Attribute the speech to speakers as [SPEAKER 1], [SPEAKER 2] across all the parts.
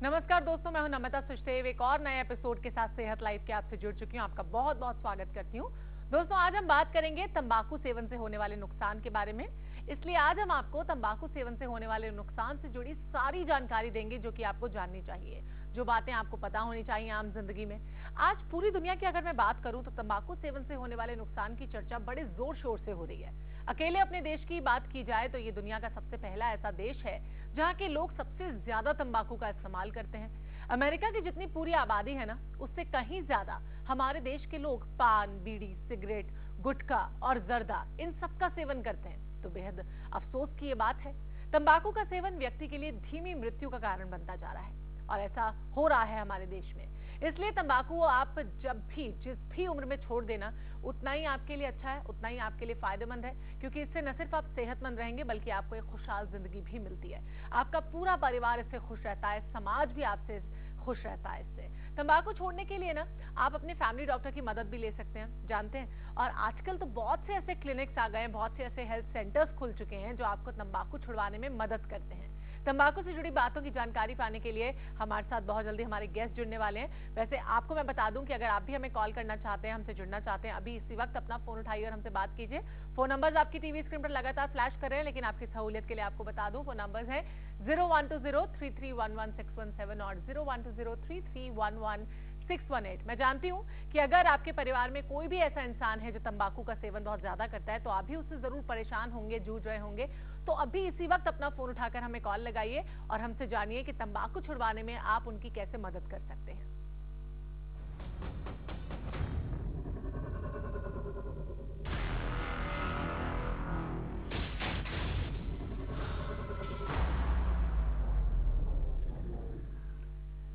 [SPEAKER 1] नमस्कार दोस्तों, मैं हूं नमिता सुचदेव। एक और नए एपिसोड के साथ सेहत लाइव के आपसे जुड़ चुकी हूं। आपका बहुत बहुत स्वागत करती हूं। दोस्तों, आज हम बात करेंगे तंबाकू सेवन से होने वाले नुकसान के बारे में। इसलिए आज हम आपको तंबाकू सेवन से होने वाले नुकसान से जुड़ी सारी जानकारी देंगे जो कि आपको जाननी चाहिए, जो बातें आपको पता होनी चाहिए आम जिंदगी में। आज पूरी दुनिया की अगर मैं बात करूं तो तंबाकू सेवन से होने वाले नुकसान की चर्चा बड़े जोर शोर से हो रही है। अकेले अपने देश की बात की जाए तो ये दुनिया का सबसे पहला ऐसा देश है जहां के लोग सबसे ज्यादा तंबाकू का इस्तेमाल करते हैं। अमेरिका की जितनी पूरी आबादी है ना, उससे कहीं ज्यादा हमारे देश के लोग पान, बीड़ी, सिगरेट, गुटखा और जर्दा इन सब का सेवन करते हैं। तो बेहद अफसोस की ये बात है, तंबाकू का सेवन व्यक्ति के लिए धीमी मृत्यु का कारण बनता जा रहा है और ऐसा हो रहा है हमारे देश में। इसलिए तंबाकू आप जब भी जिस भी उम्र में छोड़ देना उतना ही आपके लिए अच्छा है, उतना ही आपके लिए फायदेमंद है, क्योंकि इससे न सिर्फ आप सेहतमंद रहेंगे बल्कि आपको एक खुशहाल जिंदगी भी मिलती है। आपका पूरा परिवार इससे खुश रहता है, समाज भी आपसे खुश रहता है। इससे तंबाकू छोड़ने के लिए ना आप अपने फैमिली डॉक्टर की मदद भी ले सकते हैं, जानते हैं। और आजकल तो बहुत से ऐसे क्लिनिक्स आ गए हैं, बहुत से ऐसे हेल्थ सेंटर्स खुल चुके हैं जो आपको तंबाकू छुड़वाने में मदद करते हैं। तंबाकू से जुड़ी बातों की जानकारी पाने के लिए हमारे साथ बहुत जल्दी हमारे गेस्ट जुड़ने वाले हैं। वैसे आपको मैं बता दूं कि अगर आप भी हमें कॉल करना चाहते हैं, हमसे जुड़ना चाहते हैं, अभी इसी वक्त अपना फोन उठाइए और हमसे बात कीजिए। फोन नंबर्स आपकी टीवी स्क्रीन पर लगातार फ्लैश कर रहे हैं, लेकिन आपकी सहूलियत के लिए आपको बता दूं फोन नंबर्स है 012033111617 और 012033111618। मैं जानती हूं कि अगर आपके परिवार में कोई भी ऐसा इंसान है जो तंबाकू का सेवन बहुत ज्यादा करता है तो आप भी उससे जरूर परेशान होंगे, जूझ रहे होंगे। तो अभी इसी वक्त अपना फोन उठाकर हमें कॉल लगाइए और हमसे जानिए कि तंबाकू छुड़वाने में आप उनकी कैसे मदद कर सकते हैं।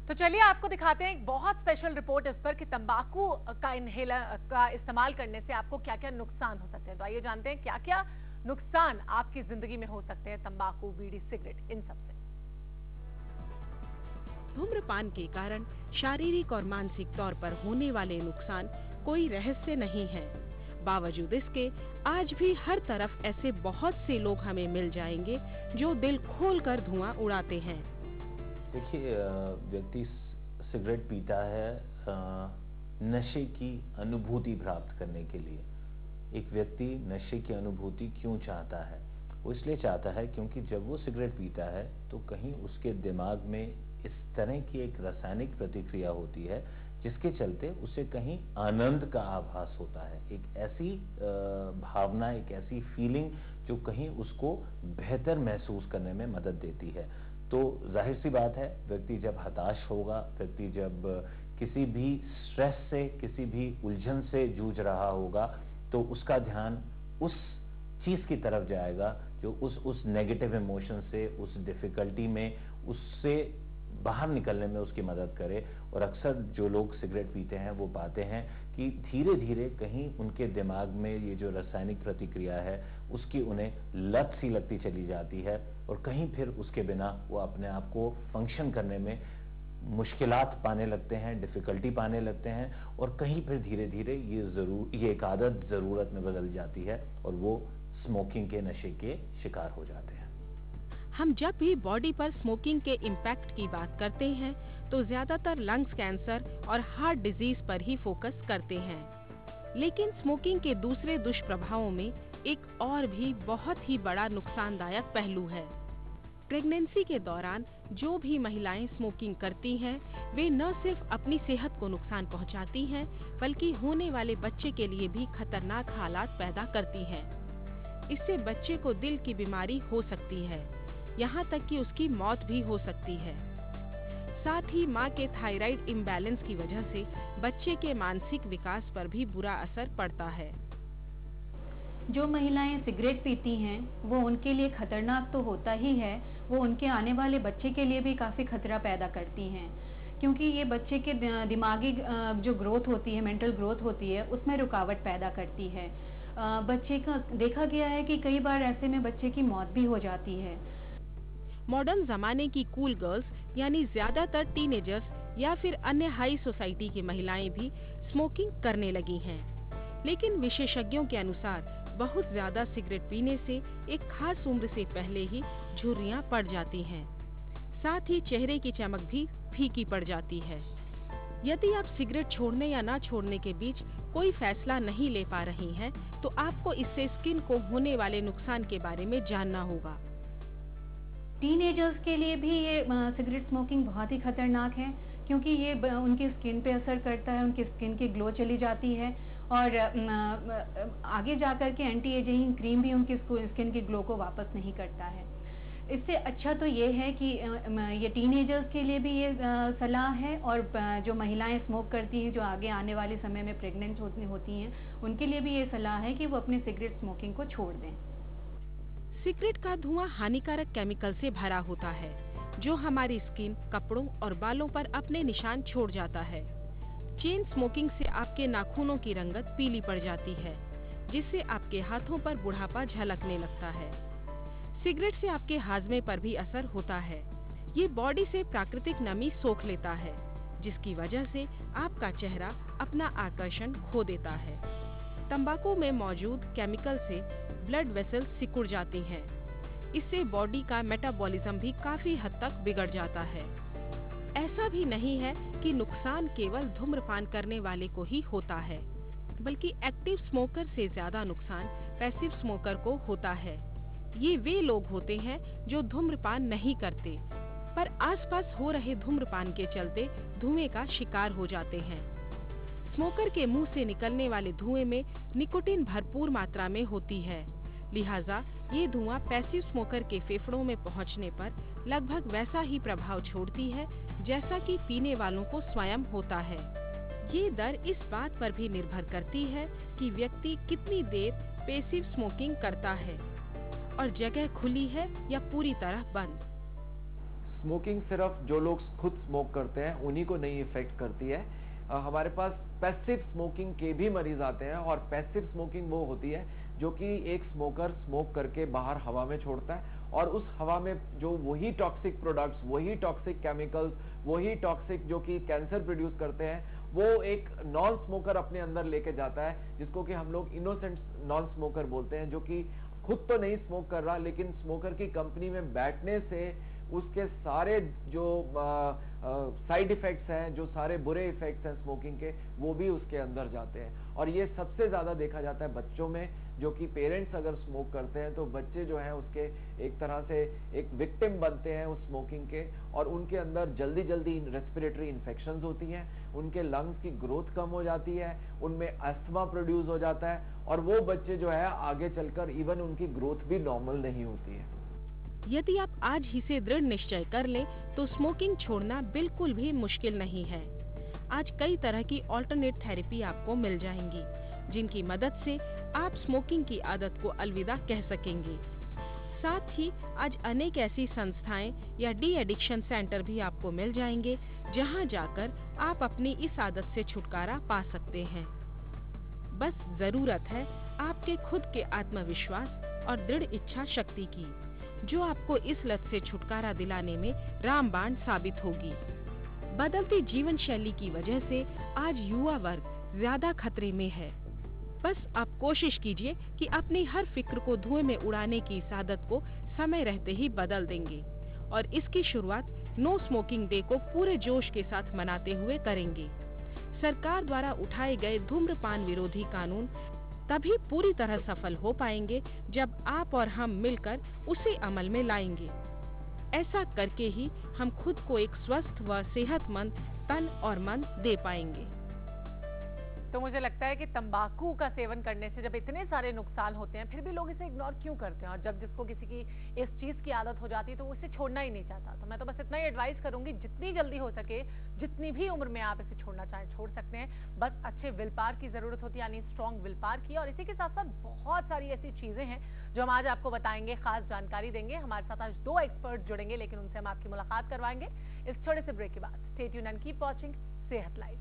[SPEAKER 1] तो चलिए आपको दिखाते हैं एक बहुत स्पेशल रिपोर्ट इस पर कि तंबाकू का इनहेलर का इस्तेमाल करने से आपको क्या क्या नुकसान हो सकते हैं। तो आइए जानते हैं क्या क्या नुकसान आपकी जिंदगी में हो सकते हैं तंबाकू, बीड़ी, सिगरेट इन सब से।
[SPEAKER 2] धूम्रपान के कारण शारीरिक और मानसिक तौर पर होने वाले नुकसान कोई रहस्य नहीं है। बावजूद इसके आज भी हर तरफ ऐसे बहुत से लोग हमें मिल जाएंगे जो दिल खोलकर धुआं उड़ाते हैं।
[SPEAKER 3] देखिए, व्यक्ति सिगरेट पीता है नशे की अनुभूति प्राप्त करने के लिए। एक व्यक्ति नशे की अनुभूति क्यों चाहता है? वो इसलिए चाहता है क्योंकि जब वो सिगरेट पीता है तो कहीं उसके दिमाग में इस तरह की एक रासायनिक प्रतिक्रिया होती है जिसके चलते उसे कहीं आनंद का आभास होता है। एक ऐसी भावना, एक ऐसी फीलिंग जो कहीं उसको बेहतर महसूस करने में मदद देती है। तो जाहिर सी बात है, व्यक्ति जब हताश होगा, व्यक्ति जब किसी भी स्ट्रेस से, किसी भी उलझन से जूझ रहा होगा तो उसका ध्यान उस चीज की तरफ जाएगा जो उस नेगेटिव इमोशन से, उस डिफिकल्टी में, उससे बाहर निकलने में उसकी मदद करे। और अक्सर जो लोग सिगरेट पीते हैं वो पाते हैं कि धीरे धीरे कहीं उनके दिमाग में ये जो रासायनिक प्रतिक्रिया है उसकी उन्हें लत सी लगती चली जाती है और कहीं फिर उसके बिना वो अपने आप को फंक्शन करने में मुश्किलात पाने लगते हैं, डिफिकल्टी पाने लगते हैं और कहीं फिर धीरे धीरे ये एक आदत जरूरत में बदल जाती है और वो स्मोकिंग के नशे के शिकार हो जाते हैं।
[SPEAKER 2] हम जब भी बॉडी पर स्मोकिंग के इम्पैक्ट की बात करते हैं तो ज्यादातर लंग्स कैंसर और हार्ट डिजीज पर ही फोकस करते हैं, लेकिन स्मोकिंग के दूसरे दुष्प्रभावों में एक और भी बहुत ही बड़ा नुकसानदायक पहलू है। प्रेगनेंसी के दौरान जो भी महिलाएं स्मोकिंग करती हैं, वे न सिर्फ अपनी सेहत को नुकसान पहुंचाती हैं, बल्कि होने वाले बच्चे के लिए भी खतरनाक हालात पैदा करती हैं। इससे बच्चे को दिल की बीमारी हो सकती है, यहाँ तक कि उसकी मौत भी हो सकती है। साथ ही माँ के थायराइड इम्बैलेंस की वजह से बच्चे के मानसिक विकास पर भी बुरा असर पड़ता है।
[SPEAKER 4] जो महिलाएं सिगरेट पीती हैं वो उनके लिए खतरनाक तो होता ही है, वो उनके आने वाले बच्चे के लिए भी काफ़ी खतरा पैदा करती हैं, क्योंकि ये बच्चे के दिमागी जो ग्रोथ होती है, मेंटल ग्रोथ होती है, उसमें रुकावट पैदा करती है। बच्चे का देखा गया है कि कई बार ऐसे में बच्चे की मौत भी हो जाती है।
[SPEAKER 2] मॉडर्न जमाने की कूल गर्ल्स यानी ज्यादातर टीनेजर्स या फिर अन्य हाई सोसाइटी की महिलाएं भी स्मोकिंग करने लगी हैं, लेकिन विशेषज्ञों के अनुसार बहुत ज्यादा सिगरेट पीने से एक खास उम्र से पहले ही झुर्रियां पड़ जाती हैं। साथ ही चेहरे की चमक भी फीकी पड़ जाती है। यदि आप सिगरेट छोड़ने या ना छोड़ने के बीच कोई फैसला नहीं ले पा रही हैं, तो आपको इससे स्किन को होने वाले नुकसान के बारे में जानना होगा।
[SPEAKER 4] टीनेजर्स के लिए भी ये सिगरेट स्मोकिंग बहुत ही खतरनाक है, क्योंकि ये उनकी स्किन पे असर करता है, उनकी स्किन की ग्लो चली जाती है और आगे जाकर के एंटी एजिंग क्रीम भी उनकी स्किन की ग्लो को वापस नहीं करता है। इससे अच्छा तो ये है कि ये टीनेजर्स के लिए भी ये सलाह है, और जो महिलाएं स्मोक करती हैं, जो आगे आने वाले समय में प्रेग्नेंट होती हैं, उनके लिए भी ये सलाह है कि वो अपनी सिगरेट स्मोकिंग को छोड़ दें।
[SPEAKER 2] सिगरेट का धुआं हानिकारक केमिकल से भरा होता है, जो हमारी स्किन, कपड़ों और बालों पर अपने निशान छोड़ जाता है। चेन स्मोकिंग से आपके नाखूनों की रंगत पीली पड़ जाती है, जिससे आपके हाथों पर बुढ़ापा झलकने लगता है। सिगरेट से आपके हाजमे पर भी असर होता है। ये बॉडी से प्राकृतिक नमी सोख लेता है, जिसकी वजह से आपका चेहरा अपना आकर्षण खो देता है। तंबाकू में मौजूद केमिकल से ब्लड वेसल्स सिकुड़ जाती हैं। इससे बॉडी का मेटाबॉलिज्म भी काफी हद तक बिगड़ जाता है। ऐसा भी नहीं है कि नुकसान केवल धूम्रपान करने वाले को ही होता है, बल्कि एक्टिव स्मोकर से ज्यादा नुकसान पैसिव स्मोकर को होता है। ये वे लोग होते हैं जो धूम्रपान नहीं करते, पर आसपास हो रहे धूम्रपान के चलते धुएं का शिकार हो जाते हैं। स्मोकर के मुंह से निकलने वाले धुएं में निकोटीन भरपूर मात्रा में होती है, लिहाजा ये धुआं पैसिव स्मोकर के फेफड़ों में पहुंचने पर लगभग वैसा ही प्रभाव छोड़ती है जैसा कि पीने वालों को स्वयं होता है। ये दर इस बात पर भी निर्भर करती है कि व्यक्ति कितनी देर पैसिव स्मोकिंग करता है और जगह खुली है या पूरी तरह बंद।
[SPEAKER 5] स्मोकिंग सिर्फ जो लोग खुद स्मोक करते हैं उन्हीं को नहीं इफेक्ट करती है। हमारे पास पैसिव स्मोकिंग के भी मरीज आते हैं, और पैसिव स्मोकिंग वो होती है जो कि एक स्मोकर स्मोक करके बाहर हवा में छोड़ता है, और उस हवा में जो वही टॉक्सिक प्रोडक्ट्स, वही टॉक्सिक केमिकल्स, वही टॉक्सिक जो कि कैंसर प्रोड्यूस करते हैं, वो एक नॉन स्मोकर अपने अंदर लेके जाता है, जिसको कि हम लोग इनोसेंट नॉन स्मोकर बोलते हैं, जो कि खुद तो नहीं स्मोक कर रहा, लेकिन स्मोकर की कंपनी में बैठने से उसके सारे जो साइड इफेक्ट्स हैं, जो सारे बुरे इफेक्ट्स हैं स्मोकिंग के, वो भी उसके अंदर जाते हैं। और ये सबसे ज्यादा देखा जाता है बच्चों में, जो कि पेरेंट्स अगर स्मोक करते हैं तो बच्चे जो हैं उसके एक तरह से एक विक्टिम बनते हैं उस स्मोकिंग के, और उनके अंदर जल्दी जल्दी रेस्पिरेटरी इन्फेक्शंस होती हैं, उनके लंग्स की ग्रोथ कम हो जाती है, उनमें अस्थमा प्रोड्यूस हो जाता है, और वो बच्चे जो है आगे चलकर इवन उनकी ग्रोथ भी नॉर्मल नहीं होती है।
[SPEAKER 2] यदि आप आज ही से दृढ़ निश्चय कर लें तो स्मोकिंग छोड़ना बिल्कुल भी मुश्किल नहीं है। आज कई तरह की ऑल्टरनेट थेरेपी आपको मिल जाएंगी, जिनकी मदद से आप स्मोकिंग की आदत को अलविदा कह सकेंगे। साथ ही आज अनेक ऐसी संस्थाएं या डी एडिक्शन सेंटर भी आपको मिल जाएंगे, जहां जाकर आप अपनी इस आदत से छुटकारा पा सकते हैं। बस जरूरत है आपके खुद के आत्मविश्वास और दृढ़ इच्छा शक्ति की, जो आपको इस लत से छुटकारा दिलाने में रामबाण साबित होगी। बदलती जीवन शैली की वजह से आज युवा वर्ग ज्यादा खतरे में है। बस आप कोशिश कीजिए कि अपनी हर फिक्र को धुएं में उड़ाने की इस आदत को समय रहते ही बदल देंगे, और इसकी शुरुआत नो स्मोकिंग डे को पूरे जोश के साथ मनाते हुए करेंगे। सरकार द्वारा उठाए गए धूम्रपान विरोधी कानून तभी पूरी तरह सफल हो पाएंगे जब आप और हम मिलकर उसे अमल में लाएंगे। ऐसा करके ही हम खुद को एक स्वस्थ व सेहतमंद तन और मन दे पाएंगे।
[SPEAKER 1] तो मुझे लगता है कि तंबाकू का सेवन करने से जब इतने सारे नुकसान होते हैं, फिर भी लोग इसे इग्नोर क्यों करते हैं, और जब जिसको किसी की इस चीज की आदत हो जाती है तो वो इसे छोड़ना ही नहीं चाहता। तो मैं तो बस इतना ही एडवाइस करूंगी, जितनी जल्दी हो सके, जितनी भी उम्र में आप इसे छोड़ना चाहें छोड़ सकते हैं। बस अच्छे विल पावर की जरूरत होती है, यानी स्ट्रॉन्ग विल पावर की। और इसी के साथ साथ बहुत सारी ऐसी चीजें हैं जो हम आज आपको बताएंगे, खास जानकारी देंगे। हमारे साथ आज 2 एक्सपर्ट जुड़ेंगे, लेकिन उनसे हम आपकी मुलाकात करवाएंगे इस छोटे से ब्रेक के बाद। Stay tuned and keep watching Sehat live.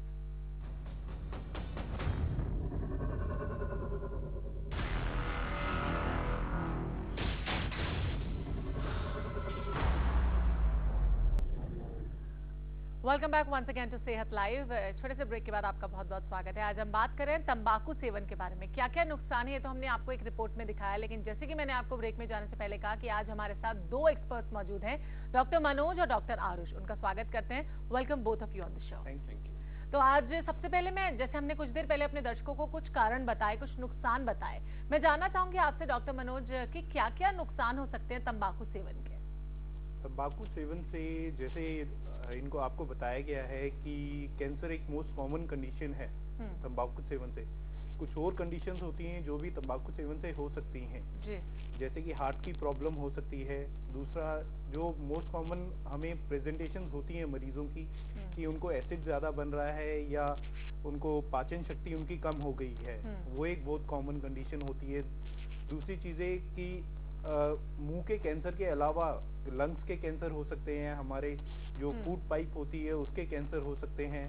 [SPEAKER 1] Welcome back once again to Sehat live. छोटे से ब्रेक के बाद आपका बहुत बहुत स्वागत है। आज हम बात करें तंबाकू सेवन के बारे में, क्या क्या नुकसान है तो हमने आपको एक रिपोर्ट में दिखाया, लेकिन जैसे कि मैंने आपको ब्रेक में जाने से पहले कहा कि आज हमारे साथ दो एक्सपर्ट्स मौजूद हैं, डॉक्टर मनोज और डॉक्टर आरुष। उनका स्वागत करते हैं। Welcome both of you on the show.
[SPEAKER 5] Thank you.
[SPEAKER 1] तो आज सबसे पहले मैं, जैसे हमने कुछ देर पहले अपने दर्शकों को कुछ कारण बताए, कुछ नुकसान बताए, मैं जानना चाहूंगी आपसे डॉक्टर मनोज कि क्या क्या नुकसान हो सकते हैं तंबाकू सेवन के।
[SPEAKER 6] तंबाकू सेवन से, जैसे इनको आपको बताया गया है कि कैंसर एक मोस्ट कॉमन कंडीशन है तंबाकू सेवन से। कुछ और कंडीशंस होती हैं जो भी तंबाकू सेवन से हो सकती हैं
[SPEAKER 1] जी।
[SPEAKER 6] जैसे कि हार्ट की प्रॉब्लम हो सकती है। दूसरा जो मोस्ट कॉमन हमें प्रेजेंटेशंस होती हैं मरीजों की कि उनको एसिड ज्यादा बन रहा है या उनको पाचन शक्ति उनकी कम हो गई है, वो एक बहुत कॉमन कंडीशन होती है। दूसरी चीजें कि मुंह के कैंसर के अलावा लंग्स के कैंसर हो सकते हैं, हमारे जो फूड पाइप होती है उसके कैंसर हो सकते हैं।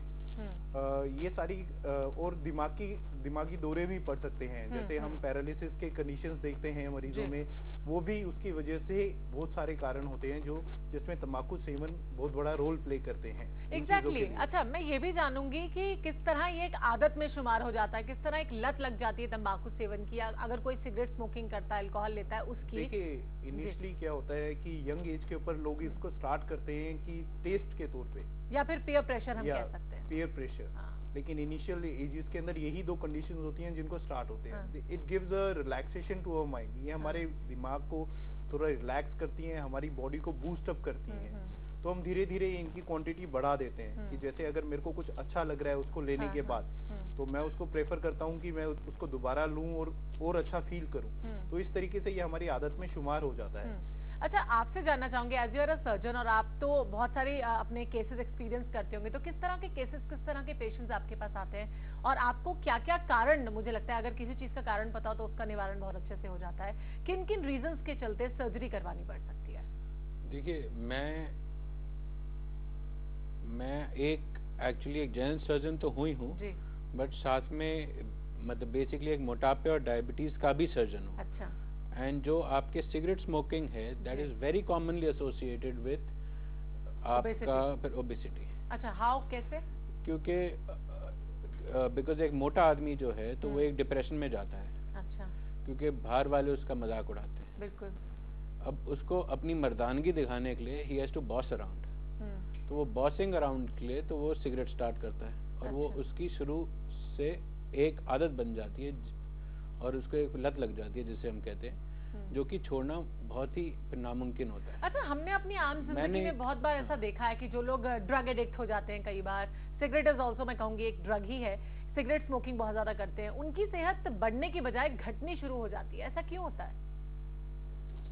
[SPEAKER 6] ये सारी और दिमागी दौरे भी पड़ सकते हैं, जैसे हम पैरालिसिस के कंडीशंस देखते हैं मरीजों में, वो भी उसकी वजह से बहुत सारे कारण होते हैं जो जिसमें तंबाकू सेवन बहुत बड़ा रोल प्ले करते हैं।
[SPEAKER 1] एग्जैक्टली। अच्छा, मैं ये भी जानूंगी कि किस तरह ये एक आदत में शुमार हो जाता है, किस तरह एक लत लग जाती है तंबाकू सेवन की, अगर कोई सिगरेट स्मोकिंग करता है, अल्कोहल लेता है उसकी।
[SPEAKER 6] देखिए, इनिशियली क्या होता है कि यंग एज के ऊपर लोग इसको स्टार्ट करते हैं कि टेस्ट के तौर पे,
[SPEAKER 1] या फिर पीयर प्रेशर हम कह सकते हैं।
[SPEAKER 6] Peer pressure. लेकिन इनिशियल एजेस के अंदर यही दो कंडीशंस होती हैं जिनको स्टार्ट होते हैं। It gives a relaxation to our mind, ये हमारे दिमाग को थोड़ा रिलैक्स करती हैं, हमारी बॉडी को बूस्ट अप करती हैं। तो हम धीरे धीरे इनकी क्वांटिटी बढ़ा देते हैं कि जैसे अगर मेरे को कुछ अच्छा लग रहा है उसको लेने के बाद, तो मैं उसको प्रेफर करता हूँ कि मैं उसको दोबारा लूँ और अच्छा फील करूँ। तो इस तरीके से ये हमारी आदत में शुमार हो जाता है।
[SPEAKER 1] अच्छा, आपसे जानना चाहूंगी, as you are a surgeon और आप तो बहुत सारे अपने केसेस एक्सपीरियंस करते होंगे, तो किस तरह के केसेस, किस तरह के पेशेंट्स आपके पास आते हैं और आपको क्या क्या कारण, मुझे लगता है अगर किसी चीज का कारण पता हो तो उसका निवारण बहुत अच्छे से हो जाता है, किन किन रीजंस के चलते सर्जरी करवानी पड़ सकती है?
[SPEAKER 7] देखिए, मैं एक्चुअली एक जनरल सर्जन तो हुई हूँ, बट साथ में मतलब बेसिकली एक मोटापे और डायबिटीज का भी सर्जन हूँ।
[SPEAKER 1] अच्छा।
[SPEAKER 7] एंड जो आपके सिगरेट स्मोकिंग है, that is very commonly associated with आपका फिर ओबेसिटी।
[SPEAKER 1] अच्छा, हाउ, कैसे?
[SPEAKER 7] क्योंकि बिकॉज एक मोटा आदमी जो है तो वो एक डिप्रेशन में जाता है।
[SPEAKER 1] अच्छा।
[SPEAKER 7] क्योंकि बाहर वाले उसका मजाक उड़ाते हैं।
[SPEAKER 1] बिल्कुल।
[SPEAKER 7] अब उसको अपनी मर्दानगी दिखाने के लिए ही हैज टू बॉस अराउंड, तो वो बॉसिंग अराउंड के लिए तो वो सिगरेट स्टार्ट करता है और वो उसकी शुरू से एक आदत बन जाती है और उसको एक लत लग जाती है जिसे हम कहते हैं, जो कि छोड़ना बहुत ही नामुमकिन होता है।
[SPEAKER 1] अच्छा, हमने अपनी आम जिंदगी में बहुत बार ऐसा देखा है कि जो लोग ड्रग एडिक्ट हो जाते हैं, कई बार सिगरेट इज ऑल्सो, मैं कहूंगी एक ड्रग ही है, सिगरेट स्मोकिंग बहुत ज्यादा करते हैं, उनकी सेहत बढ़ने की बजाय घटनी शुरू हो जाती है, ऐसा क्यों होता है?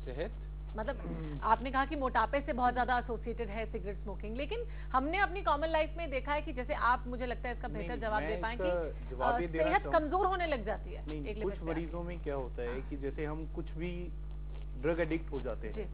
[SPEAKER 7] सेहत
[SPEAKER 1] मतलब आपने कहा कि मोटापे से बहुत ज्यादा एसोसिएटेड है सिगरेट स्मोकिंग, लेकिन हमने अपनी कॉमन लाइफ में देखा है कि जैसे आप, मुझे लगता है इसका बेहतर जवाब दे पाएंगे, सेहत कमजोर होने लग जाती है।
[SPEAKER 6] नहीं, कुछ मरीजों में क्या होता है कि जैसे हम कुछ भी ड्रग एडिक्ट हो जाते हैं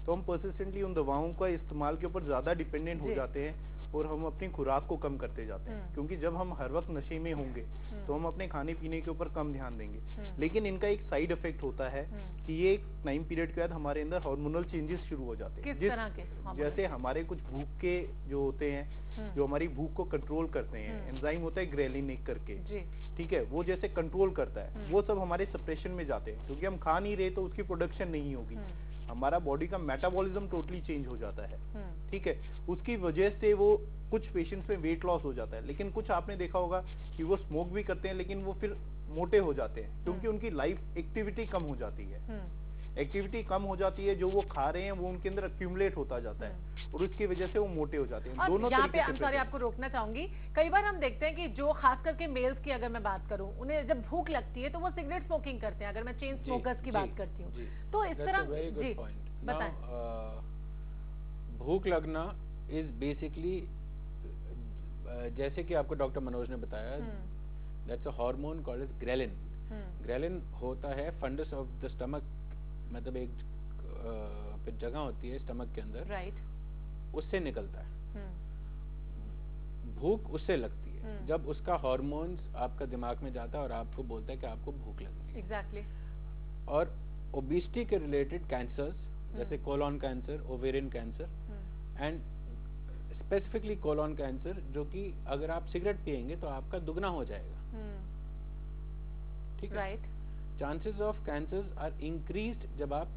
[SPEAKER 6] तो हम परसिस्टेंटली उन दवाओं का इस्तेमाल के ऊपर ज्यादा डिपेंडेंट हो जाते हैं और हम अपनी खुराक को कम करते जाते हैं, क्योंकि जब हम हर वक्त नशे में होंगे तो हम अपने खाने पीने के ऊपर कम ध्यान देंगे। लेकिन इनका एक साइड इफेक्ट होता है कि ये एक टाइम पीरियड के बाद हमारे अंदर हार्मोनल चेंजेस शुरू हो जाते हैं।
[SPEAKER 1] किस तरह के?
[SPEAKER 6] जैसे हमारे कुछ भूख के जो होते हैं, जो हमारी भूख को कंट्रोल करते हैं, एंजाइम होता है ग्रेलिन एक करके, ठीक है, वो जैसे कंट्रोल करता है, वो सब हमारे सप्रेशन में जाते हैं, क्योंकि हम खा नहीं रहे तो उसकी प्रोडक्शन नहीं होगी, हमारा बॉडी का मेटाबॉलिज्म टोटली चेंज हो जाता है। ठीक है, उसकी वजह से वो कुछ पेशेंट्स में वेट लॉस हो जाता है, लेकिन कुछ आपने देखा होगा कि वो स्मोक भी करते हैं लेकिन वो फिर मोटे हो जाते हैं, क्योंकि उनकी लाइफ एक्टिविटी कम हो जाती है। एक्टिविटी कम हो जाती है, जो वो खा रहे हैं वो उनके अंदर एक्यूमुलेट होता जाता है और उसकी वजह से वो मोटे हो जाते हैं। दोनों
[SPEAKER 1] यहाँ पे सॉरी आपको रोकना चाहूंगी, कई बार हम देखते हैं कि जो खास करके मेल्स की अगर मैं बात करूं, उन्हें जब भूख लगती है तो वो सिगरेट स्मोकिंग करते हैं, अगर मैं चेन स्मोकर्स की बात करती हूँ तो इस तरह। जी बताएं।
[SPEAKER 7] भूख लगना इज बेसिकली, जैसे कि आपको डॉक्टर मनोज ने बताया, that's a hormone called as ghrelin. Ghrelin होता है फंडस ऑफ द स्टमक, मतलब एक जगह होती है स्टमक के अंदर,
[SPEAKER 1] राइट,
[SPEAKER 7] उससे निकलता है। भूख उससे लगती है जब उसका हार्मोन्स आपका दिमाग में जाता है और आपको बोलता है कि आपको भूख लगी।
[SPEAKER 1] एग्जैक्टली।
[SPEAKER 7] और ओबेसिटी के रिलेटेड कैंसर्स जैसे colon cancer, ovarian cancer and specifically colon cancer, जो कि अगर आप सिगरेट पिएंगे तो आपका दुगना हो जाएगा। ठीक है,
[SPEAKER 1] right.
[SPEAKER 7] Chances of cancers are increased जब आप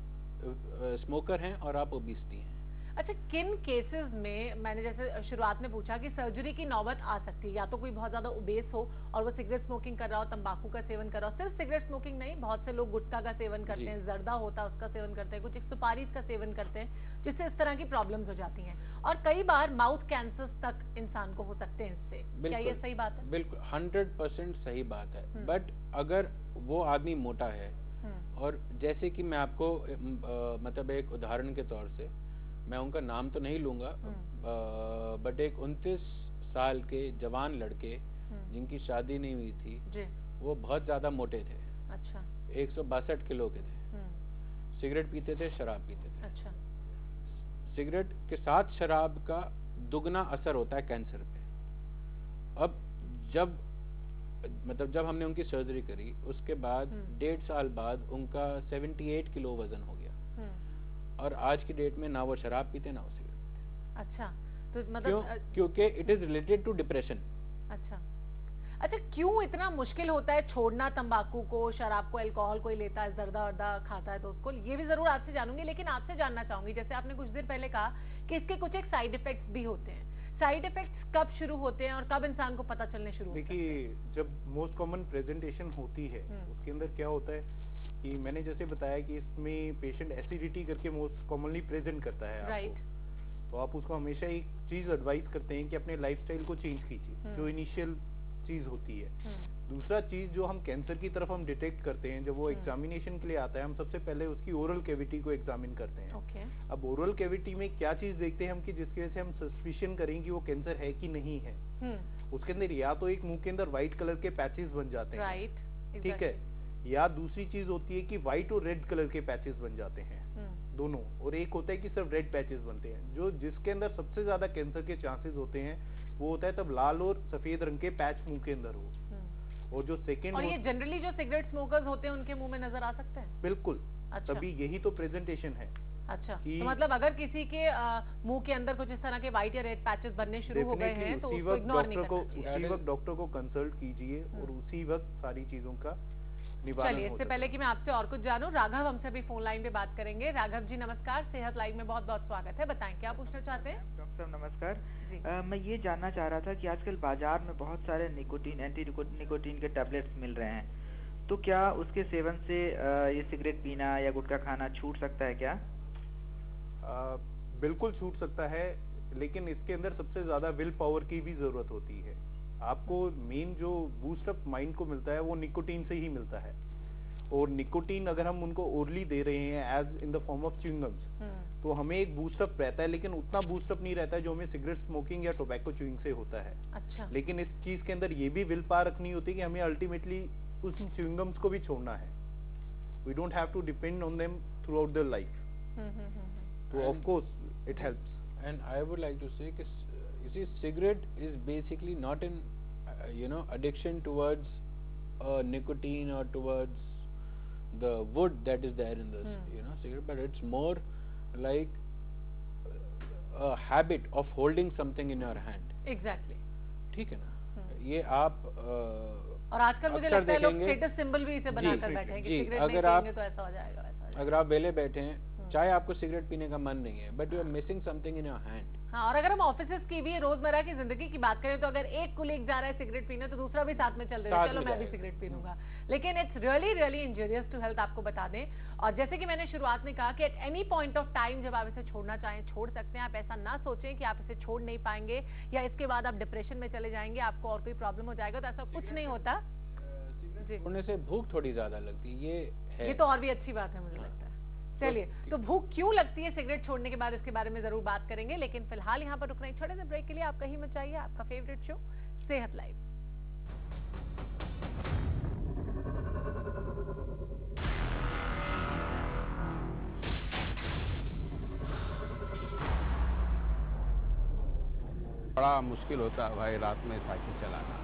[SPEAKER 7] स्मोकर हैं और आप ओबेसिटी हैं।
[SPEAKER 1] अच्छा, किन केसेस में, मैंने जैसे शुरुआत में पूछा कि सर्जरी की नौबत आ सकती है, या तो कोई बहुत ज्यादा ओबेस हो और वो सिगरेट स्मोकिंग कर रहा हो, तंबाकू का सेवन कर रहा हो, सिर्फ सिगरेट स्मोकिंग नहीं, बहुत से लोग गुटखा का सेवन करते हैं, जर्दा होता है उसका सेवन करते हैं, कुछ सुपारी का सेवन करते हैं, जिससे इस तरह की प्रॉब्लम्स हो जाती हैं, और कई बार माउथ कैंसर तक इंसान को हो सकते हैं इससे। क्या ये सही बात है?
[SPEAKER 7] बिल्कुल 100% सही बात है। बट अगर वो आदमी मोटा है, और जैसे कि मैं आपको मतलब एक उदाहरण के तौर से, मैं उनका नाम तो नहीं लूंगा, बट एक 29 साल के जवान लड़के जिनकी शादी नहीं हुई थी, वो बहुत ज्यादा मोटे थे।
[SPEAKER 1] अच्छा।
[SPEAKER 7] 162 किलो के थे। सिगरेट पीते थे, शराब पीते थे।
[SPEAKER 1] अच्छा।
[SPEAKER 7] सिगरेट के साथ शराब का दुगना असर होता है कैंसर पे। अब जब हमने उनकी सर्जरी करी, उसके बाद 1.5 साल बाद उनका 78 किलो वजन हो गया, और आज की डेट में ना वो शराब पीते ना वो सिगरेट पीते।
[SPEAKER 1] अच्छा, तो मतलब
[SPEAKER 7] क्योंकि it is related to depression.
[SPEAKER 1] अच्छा, क्यों इतना मुश्किल होता है छोड़ना तंबाकू को, शराब को, अल्कोहल कोई लेता है, जर्दा वर्दा खाता है तो उसको, ये भी जरूर आपसे जानूंगी, लेकिन आपसे जानना चाहूंगी, जैसे आपने कुछ देर पहले कहा कि इसके कुछ एक साइड इफेक्ट्स भी होते हैं, साइड इफेक्ट्स कब शुरू होते हैं और कब इंसान को पता चलने शुरू होते हैं?
[SPEAKER 6] देखिए, जब मोस्ट कॉमन प्रेजेंटेशन होती है उसके अंदर क्या होता है कि मैंने जैसे बताया कि इसमें पेशेंट एसिडिटी करके मोस्ट कॉमनली प्रेजेंट करता है आपको, तो आप उसको हमेशा एक चीज एडवाइस करते हैं कि अपने लाइफस्टाइल को चेंज कीजिए, जो इनिशियल चीज होती है। दूसरा चीज जो हम कैंसर की तरफ हम डिटेक्ट करते हैं, जब वो एग्जामिनेशन के लिए आता है, हम सबसे पहले उसकी ओरल कैविटी को एग्जामिन करते हैं। अब ओरल कैविटी में क्या चीज देखते हैं हम कि जिसकी वजह से हम सस्पिशन करें कि वो कैंसर है कि नहीं है। उसके अंदर या तो एक मुंह के अंदर व्हाइट कलर के पैचेस बन जाते हैं, ठीक है, या दूसरी चीज होती है कि व्हाइट और रेड कलर के पैचेस बन जाते हैं, दोनों, और एक होता है कि सिर्फ रेड पैचेस बनते हैं। जो जिसके अंदर सबसे ज्यादा कैंसर के चांसेस होते हैं वो होता है तब लाल और सफेद रंग के पैच मुंह के अंदर हो। और जो सेकंड,
[SPEAKER 1] और ये जनरली जो सिगरेट स्मोकर्स होते हैं उनके मुंह में नजर आ सकते हैं?
[SPEAKER 6] बिल्कुल।
[SPEAKER 1] अच्छा।
[SPEAKER 6] तभी यही तो प्रेजेंटेशन है।
[SPEAKER 1] अच्छा, तो मतलब अगर किसी के मुंह के अंदर कुछ इस तरह के व्हाइट या रेड पैचेस बनने शुरू हो गए हैं तो उसको इग्नोर नहीं करना चाहिए।
[SPEAKER 6] उसी वक्त डॉक्टर को कंसल्ट कीजिए और उसी वक्त सारी चीजों का निवारण।
[SPEAKER 1] चलिए, इससे पहले कि मैं आपसे और कुछ जानूं, राघव हमसे अभी फोन लाइन पे बात करेंगे। राघव जी नमस्कार, सेहत लाइव में बहुत बहुत स्वागत है, बताएं क्या पूछना चाहते हैं?
[SPEAKER 8] डॉक्टर साहब नमस्कार। मैं ये जानना चाह रहा था कि आजकल बाजार में बहुत सारे निकोटीन, एंटी निकोटीन के टैबलेट्स मिल रहे हैं, तो क्या उसके सेवन से ये सिगरेट पीना या गुटखा खाना छूट सकता है क्या?
[SPEAKER 6] बिल्कुल छूट सकता है, लेकिन इसके अंदर सबसे ज्यादा विल पावर की भी जरूरत होती है। आपको मेन जो बूस्ट अप माइंड को मिलता है वो निकोटीन से ही मिलता है, और निकोटीन अगर हम उनको ओरली दे रहे हैं as in the form of chewing gums, तो हमें एक बूस्ट अप रहता है, लेकिन उतना बूस्ट अप नहीं रहता है जो हमें सिगरेट स्मोकिंग या टोबैको च्युइंग से होता है।
[SPEAKER 1] अच्छा।
[SPEAKER 6] लेकिन इस चीज के अंदर ये भी विल पावर रखनी होती है कि हमें अल्टीमेटली उस च्युइंगम्स को भी छोड़ना है। We don't have to depend on them throughout their life, so of course it helps.
[SPEAKER 7] And I would like to say that you see, cigarette is basically not an addiction towards nicotine or towards the wood that is there in the cigarette, but it's more like a habit of holding something in your hand.
[SPEAKER 1] Exactly.
[SPEAKER 7] ठीक है ना? ये आप
[SPEAKER 1] और आजकल मुझे लगता है लोग स्टेटस सिंबल भी इसे बनाकर बैठे हैं कि सिगरेट नहीं पिएंगे तो ऐसा हो जाएगा, वैसा हो जाएगा।
[SPEAKER 7] अगर आप वेले बैठे हैं, चाहे आपको सिगरेट पीने का मन नहीं है, but you are missing something in your hand.
[SPEAKER 1] हाँ, और अगर हम ऑफिसेस की भी रोजमर्रा की जिंदगी की बात करें तो अगर एक कुलीग जा रहा है सिगरेट पीने तो दूसरा भी साथ में चल रहा है, चलो मैं भी सिगरेट पी लूंगा, लेकिन it's really really injurious to health, आपको बता दें। और जैसे कि मैंने शुरुआत में कहा कि at any point of time जब आप इसे छोड़ना चाहें छोड़ सकते हैं। आप ऐसा ना सोचें कि आप इसे छोड़ नहीं पाएंगे या इसके बाद आप डिप्रेशन में चले जाएंगे, आपको और कोई प्रॉब्लम हो जाएगा, तो ऐसा कुछ नहीं होता।
[SPEAKER 7] छोड़ने से भूख थोड़ी ज्यादा लगती है, ये है।
[SPEAKER 1] ये तो और भी अच्छी बात है मुझे लगता है। चलिए, तो भूख क्यों लगती है सिगरेट छोड़ने के बाद, इसके बारे में जरूर बात करेंगे, लेकिन फिलहाल यहाँ पर रुकना, एक छोटे से ब्रेक के लिए। आप कहीं मत जाइए, आपका फेवरेट शो सेहत लाइव।
[SPEAKER 9] बड़ा मुश्किल होता है भाई रात में साइकिल चलाना।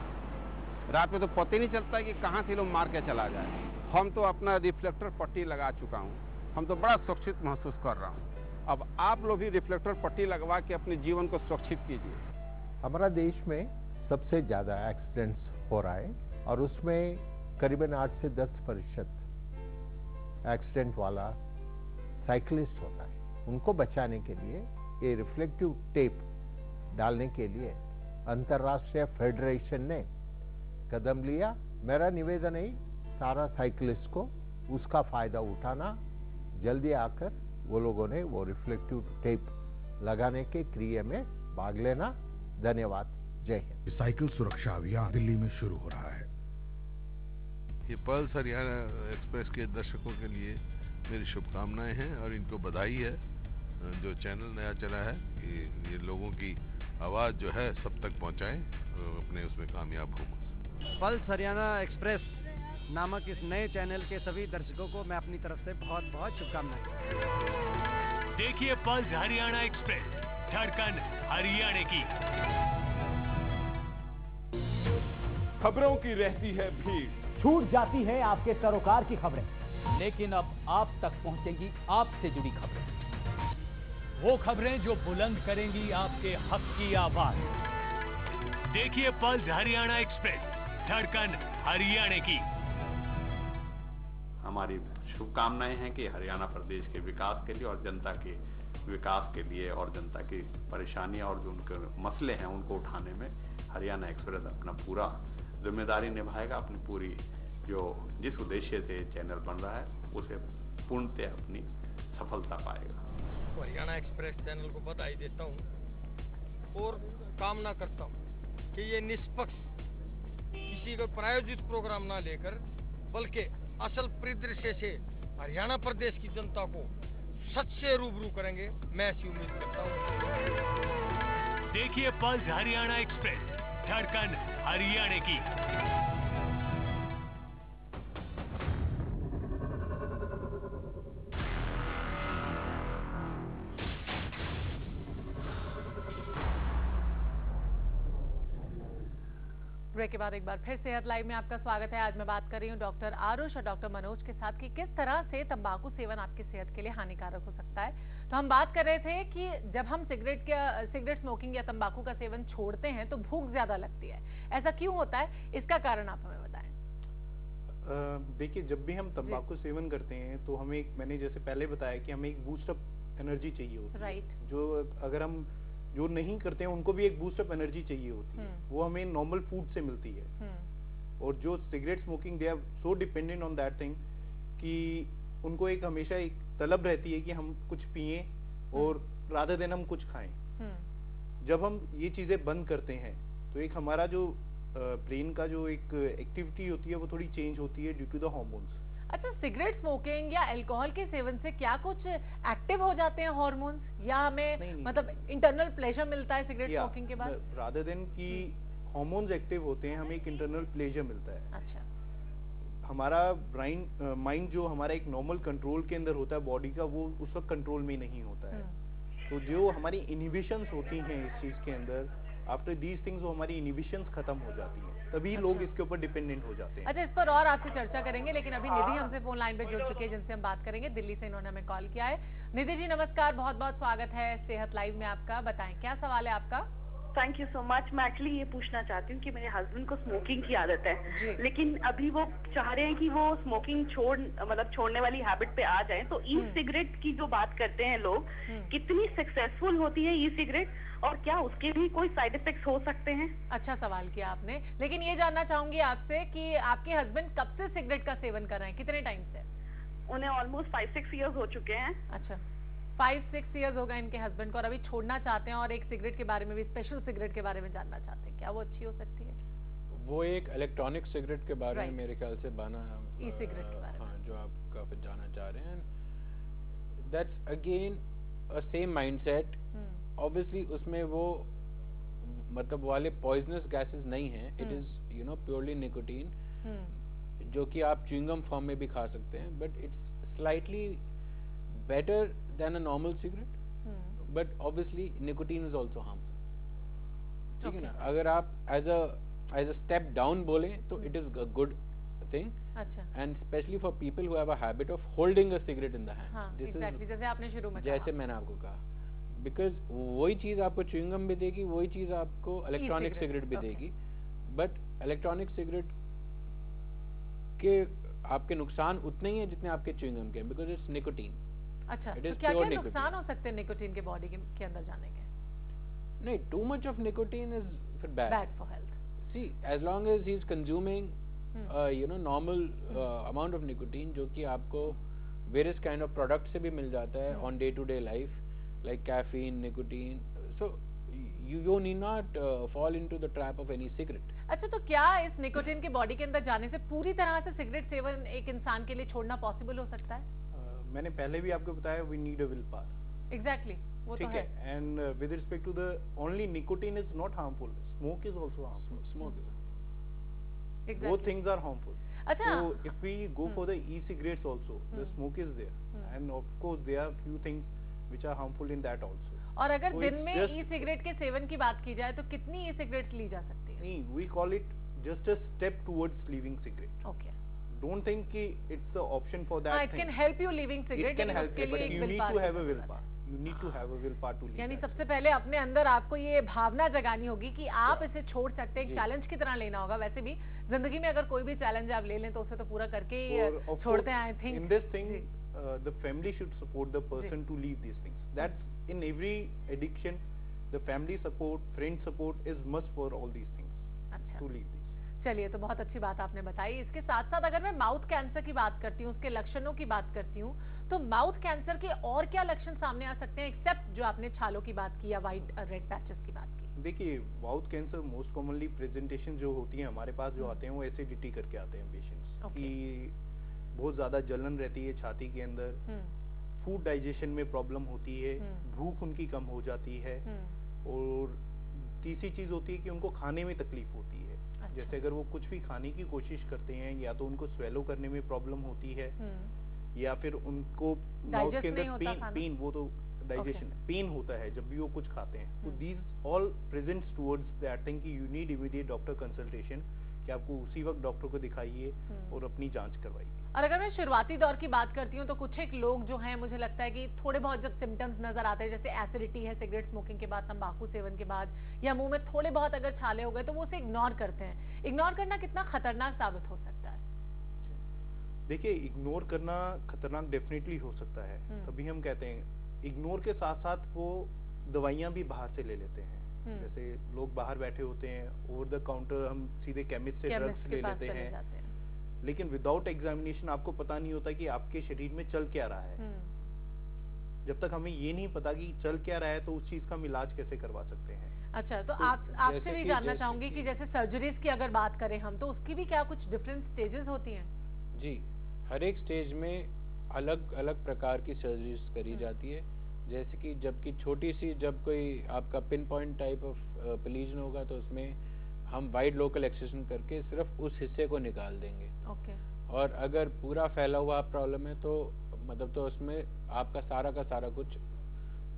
[SPEAKER 9] रात में तो पता ही नहीं चलता है कि कहाँ से लोग मार के चला जाए। हम तो अपना रिफ्लेक्टर पट्टी लगा चुका हूँ, हम तो बड़ा सुरक्षित महसूस कर रहा हूँ। अब आप लोग भी रिफ्लेक्टर पट्टी लगवा के अपने जीवन को सुरक्षित कीजिए।
[SPEAKER 10] हमारा देश में सबसे ज़्यादा एक्सीडेंट्स हो रहा है और उसमें करीबन 8 से 10% एक्सीडेंट वाला साइकिलिस्ट होता है। उनको बचाने के लिए ये रिफ्लेक्टिव टेप डालने के लिए अंतर्राष्ट्रीय फेडरेशन ने कदम लिया। मेरा निवेदन है सारा साइकिलिस्ट को उसका फायदा उठाना, जल्दी आकर वो लोगों ने वो रिफ्लेक्टिव टेप लगाने के क्रिया में भाग लेना। धन्यवाद। जय हिंद।
[SPEAKER 11] साइकिल सुरक्षा अभियान दिल्ली में शुरू हो रहा है।
[SPEAKER 12] ये पल्स हरियाणा एक्सप्रेस के दर्शकों के लिए मेरी शुभकामनाएं हैं और इनको बधाई है जो चैनल नया चला है कि ये लोगों की आवाज़ जो है सब तक पहुंचाएं, अपने उसमें कामयाब हो।
[SPEAKER 13] पल्स हरियाणा एक्सप्रेस नामक इस नए चैनल के सभी दर्शकों को मैं अपनी तरफ से बहुत बहुत शुभकामनाएं।
[SPEAKER 14] देखिए पल्स हरियाणा एक्सप्रेस, धड़कन हरियाणा की।
[SPEAKER 15] खबरों की रहती है भीड़,
[SPEAKER 16] छूट जाती है आपके सरोकार की खबरें, लेकिन अब आप तक पहुंचेंगी आपसे जुड़ी खबरें, वो खबरें जो बुलंद करेंगी आपके हक की आवाज।
[SPEAKER 14] देखिए पल्स हरियाणा एक्सप्रेस, धड़कन हरियाणा की।
[SPEAKER 17] हमारी शुभकामनाएं हैं कि हरियाणा प्रदेश के विकास के लिए और जनता के विकास के लिए और जनता की परेशानियां और जो उनके मसले हैं उनको उठाने में हरियाणा एक्सप्रेस अपना पूरा जिम्मेदारी निभाएगा। अपनी पूरी जो जिस उद्देश्य से चैनल बन रहा है उसे पूर्णतः अपनी सफलता पाएगा।
[SPEAKER 18] हरियाणा एक्सप्रेस चैनल को बधाई देता हूं और कामना करता हूं कि ये निष्पक्ष किसी को प्रायोजित प्रोग्राम ना लेकर बल्कि असल परिदृश्य से हरियाणा प्रदेश की जनता को सच से रूबरू करेंगे, मैं ऐसी उम्मीद करता हूं।
[SPEAKER 14] देखिए पल्स हरियाणा एक्सप्रेस, धड़कन हरियाणा की। ब्रेक के बाद एक बार फिर सेहत लाइव में आपका स्वागत है। आज मैं बात कर रही हूँ डॉक्टर आरुष और डॉक्टर मनोज के साथ कि किस तरह से तंबाकू सेवन आपकी सेहत के लिए हानिकारक हो सकता है। तो हम बात कर रहे थे कि जब हम सिगरेट स्मोकिंग या तंबाकू का सेवन छोड़ते हैं तो भूख ज्यादा लगती है, ऐसा क्यों होता है? इसका कारण आप हमें बताएं।
[SPEAKER 6] देखिए, जब भी हम तंबाकू सेवन करते हैं तो हमें मैंने जैसे पहले बताया कि हमें एक बूस्ट अप एनर्जी चाहिए होती है।
[SPEAKER 1] राइट।
[SPEAKER 6] जो अगर हम जो नहीं करते हैं उनको भी एक बूस्ट अप एनर्जी चाहिए होती है, वो हमें नॉर्मल फूड से मिलती है। और जो cigarette smoking they are so dependent on that thing कि उनको एक हमेशा एक तलब रहती है कि हम कुछ पिए और रादर देन हम कुछ खाएं। जब हम ये चीजें बंद करते हैं तो एक हमारा जो ब्रेन का जो एक एक्टिविटी होती है वो थोड़ी चेंज होती है ड्यू टू द हार्मोन्स।
[SPEAKER 1] अच्छा, सिगरेट स्मोकिंग या अल्कोहल के सेवन से क्या कुछ एक्टिव हो जाते हैं हार्मोन्स, या हमें
[SPEAKER 6] नहीं।
[SPEAKER 1] मतलब इंटरनल प्लेजर मिलता है सिगरेट स्मोकिंग के बाद?
[SPEAKER 6] रादर देन कि हार्मोन्स एक्टिव होते हैं, हमें एक इंटरनल प्लेजर मिलता है।
[SPEAKER 1] अच्छा।
[SPEAKER 6] हमारा माइंड जो हमारा एक नॉर्मल कंट्रोल के अंदर होता है बॉडी का, वो उस वक्त कंट्रोल में नहीं होता है। तो जो हमारी इनहिबिशंस होती हैं इस चीज के अंदर, आफ्टर दीज थिंग्स वो हमारी इनहिबिशंस खत्म हो जाती हैं, तभी लोग इसके ऊपर डिपेंडेंट हो जाते हैं।
[SPEAKER 1] अच्छा, इस पर और आपसे चर्चा करेंगे, लेकिन अभी निधि हमसे फोन लाइन पे जुड़ चुके हैं जिनसे हम बात करेंगे। दिल्ली से इन्होंने हमें कॉल किया है। निधि जी नमस्कार, बहुत बहुत स्वागत है सेहत लाइव में आपका। बताएं क्या सवाल है आपका?
[SPEAKER 19] Thank you so much. मैं एक्चुअली ये पूछना चाहती हूँ कि मेरे हस्बैंड को स्मोकिंग की आदत है, लेकिन अभी वो चाह रहे हैं कि वो स्मोकिंग छोड़ने वाली हैबिट पे आ जाएं। तो ई सिगरेट की जो बात करते हैं लोग, कितनी सक्सेसफुल होती है ई सिगरेट और क्या उसके भी कोई साइड इफेक्ट्स हो सकते हैं?
[SPEAKER 1] अच्छा सवाल किया आपने, लेकिन ये जानना चाहूंगी आपसे कि आपके हस्बैंड कब से सिगरेट का सेवन कर रहे हैं, कितने टाइम से?
[SPEAKER 19] उन्हें ऑलमोस्ट 5-6 ईयर्स हो चुके हैं।
[SPEAKER 1] अच्छा, 5-6 ईयर्स हो गए इनके हस्बैंड को और अभी छोड़ना चाहते हैं, और एक सिगरेट के बारे में भी, स्पेशल सिगरेट के बारे में जानना चाहते हैं, क्या वो अच्छी हो सकती है?
[SPEAKER 7] वो एक इलेक्ट्रॉनिक सिगरेट के बारे में मेरे ख्याल से बाना
[SPEAKER 1] ई सिगरेट के बारे में,
[SPEAKER 7] हाँ, जो आप काफी जानना चाह रहे हैं। That's again a same mindset. Obviously उसमें वो मतलब वाले पॉइजनस गैसेस नहीं है, it is you know purely nicotine, जो कि आप च्युइंगम फॉर्म में भी खा सकते हैं, but it's slightly better than a normal cigarette, but obviously nicotine is also harmful. ठीक है ना? अगर आप as a step down बोले तो it is a good thing.
[SPEAKER 1] अच्छा.
[SPEAKER 7] And especially for people who have a habit of holding a cigarette in the hand.
[SPEAKER 1] हाँ, exactly, जैसे आपने शुरू में
[SPEAKER 7] जैसे मैंने आपको कहा, बिकॉज वही चीज आपको च्युइंगम भी देगी, वही चीज आपको इलेक्ट्रॉनिक सिगरेट भी देगी, बट इलेक्ट्रॉनिक सिगरेट के आपके नुकसान उतने ही हैं जितने आपके च्युइंगम के, बिकॉज इट्स निकोटीन।
[SPEAKER 1] अच्छा, तो क्या क्या नुकसान हो सकते हैं निकोटीन के बॉडी के अंदर जाने के?
[SPEAKER 7] नहीं, too much of nicotine is bad
[SPEAKER 1] for health.
[SPEAKER 7] See, as long as he is consuming normal amount of nicotine, जो कि आपको वेरियस काइंड ऑफ प्रोडक्ट से भी मिल जाता है on day to day life, like caffeine, nicotine, so you need not fall into the trap of any cigarette.
[SPEAKER 1] अच्छा, तो क्या इस निकोटीन के बॉडी के अंदर जाने से पूरी तरह से सिगरेट सेवन एक इंसान के लिए छोड़ना पॉसिबल हो सकता है?
[SPEAKER 6] मैंने पहले भी आपको बताया, we need a willpower.
[SPEAKER 1] Exactly, वो तो है।
[SPEAKER 6] And with respect to the only nicotine is not harmful. Smoke is also harmful.
[SPEAKER 7] Smoke is
[SPEAKER 1] exactly.
[SPEAKER 6] Both things are harmful.
[SPEAKER 1] अच्छा,
[SPEAKER 6] so if we go for the e-cigarettes also, the smoke is there, and of course there are few things which are harmful in that also.
[SPEAKER 1] और अगर दिन में e cigarette के seven की बात की जाए तो कितनी ई सिगरेट ली जा सकती है?
[SPEAKER 6] नहीं, we call it just a step towards leaving cigarette.
[SPEAKER 1] Okay.
[SPEAKER 6] Don't think कि it's the option for that
[SPEAKER 1] it
[SPEAKER 6] thing.
[SPEAKER 1] can help you leaving cigarette.
[SPEAKER 6] It can help you, but you need to have a willpower. You need to have a willpower to leave.
[SPEAKER 1] यानी सबसे पहले अपने अंदर आपको ये भावना जगानी होगी कि आप इसे छोड़ सकते हैं, एक चैलेंज की तरह लेना होगा। वैसे भी जिंदगी में अगर कोई भी चैलेंज आप ले लें तो उसे तो पूरा करके ही छोड़ते हैं। I think
[SPEAKER 6] in this thing the family should support the person to leave these things. That's in every addiction, the family support, friend support is must for all these things.
[SPEAKER 1] अच्छा,
[SPEAKER 6] to leave these.
[SPEAKER 1] चलिए, तो बहुत अच्छी बात आपने बताई। इसके साथ साथ अगर मैं माउथ कैंसर की बात करती हूँ, उसके लक्षणों की बात करती हूँ, तो माउथ कैंसर के और क्या लक्षण सामने आ सकते हैं एक्सेप्ट जो आपने छालों की बात की या वाइट रेड पैचेस की बात की?
[SPEAKER 6] देखिए, mouth cancer most commonly presentation जो होती है हमारे पास जो आते हैं वो एसिडिटी करके आते हैं पेशेंट्स की, बहुत ज्यादा जलन रहती है छाती के अंदर, फूड डाइजेशन में प्रॉब्लम होती है, भूख उनकी कम हो जाती है, और तीसरी चीज होती है कि उनको खाने में तकलीफ होती है। अच्छा। जैसे अगर वो कुछ भी खाने की कोशिश करते हैं या तो उनको स्वेलो करने में प्रॉब्लम होती है, या फिर उनको माउथ के अंदर पेन वो तो डाइजेशन पेन होता है जब भी वो कुछ खाते हैं। तो these all presents towards that thing कि you need immediate doctor consultation, कि आपको उसी वक्त डॉक्टर को दिखाइए और अपनी जांच करवाइए।
[SPEAKER 1] और अगर मैं शुरुआती दौर की बात करती हूँ तो कुछ एक लोग जो हैं, मुझे लगता है कि थोड़े बहुत जब सिम्टम्स नजर आते हैं, जैसे एसिडिटी है सिगरेट स्मोकिंग के बाद, तंबाकू सेवन के बाद, या मुंह में थोड़े बहुत अगर छाले हो गए तो वो उसे इग्नोर करते हैं। इग्नोर करना कितना खतरनाक साबित हो सकता है?
[SPEAKER 6] देखिए, इग्नोर करना खतरनाक डेफिनेटली हो सकता है। तभी हम कहते हैं इग्नोर के साथ साथ वो दवाइयां भी बाहर से ले लेते हैं। जैसे लोग बाहर बैठे होते हैं, ओवर द काउंटर हम सीधे केमिस्ट से ड्रग्स ले लेते हैं, लेकिन विदाउट एग्जामिनेशन आपको पता नहीं होता कि आपके शरीर में चल क्या रहा है। जब तक हमें ये नहीं पता कि चल क्या रहा है तो उस चीज का हम इलाज कैसे करवा सकते हैं।
[SPEAKER 1] अच्छा, तो आपसे भी जानना चाहूंगी कि जैसे सर्जरीज की अगर बात करें हम, तो उसकी भी क्या कुछ डिफरेंट स्टेजेस होती हैं? जी,
[SPEAKER 7] हर एक स्टेज में अलग अलग प्रकार की सर्जरीज करी जाती है। जैसे कि जबकि छोटी सी जब कोई आपका पिन पॉइंट टाइप ऑफ प्लीजन होगा तो उसमें हम वाइड लोकल एक्सेशन करके सिर्फ उस हिस्से को निकाल देंगे।
[SPEAKER 1] ओके।
[SPEAKER 7] और अगर पूरा फैला हुआ प्रॉब्लम है तो मतलब तो उसमें आपका सारा का सारा कुछ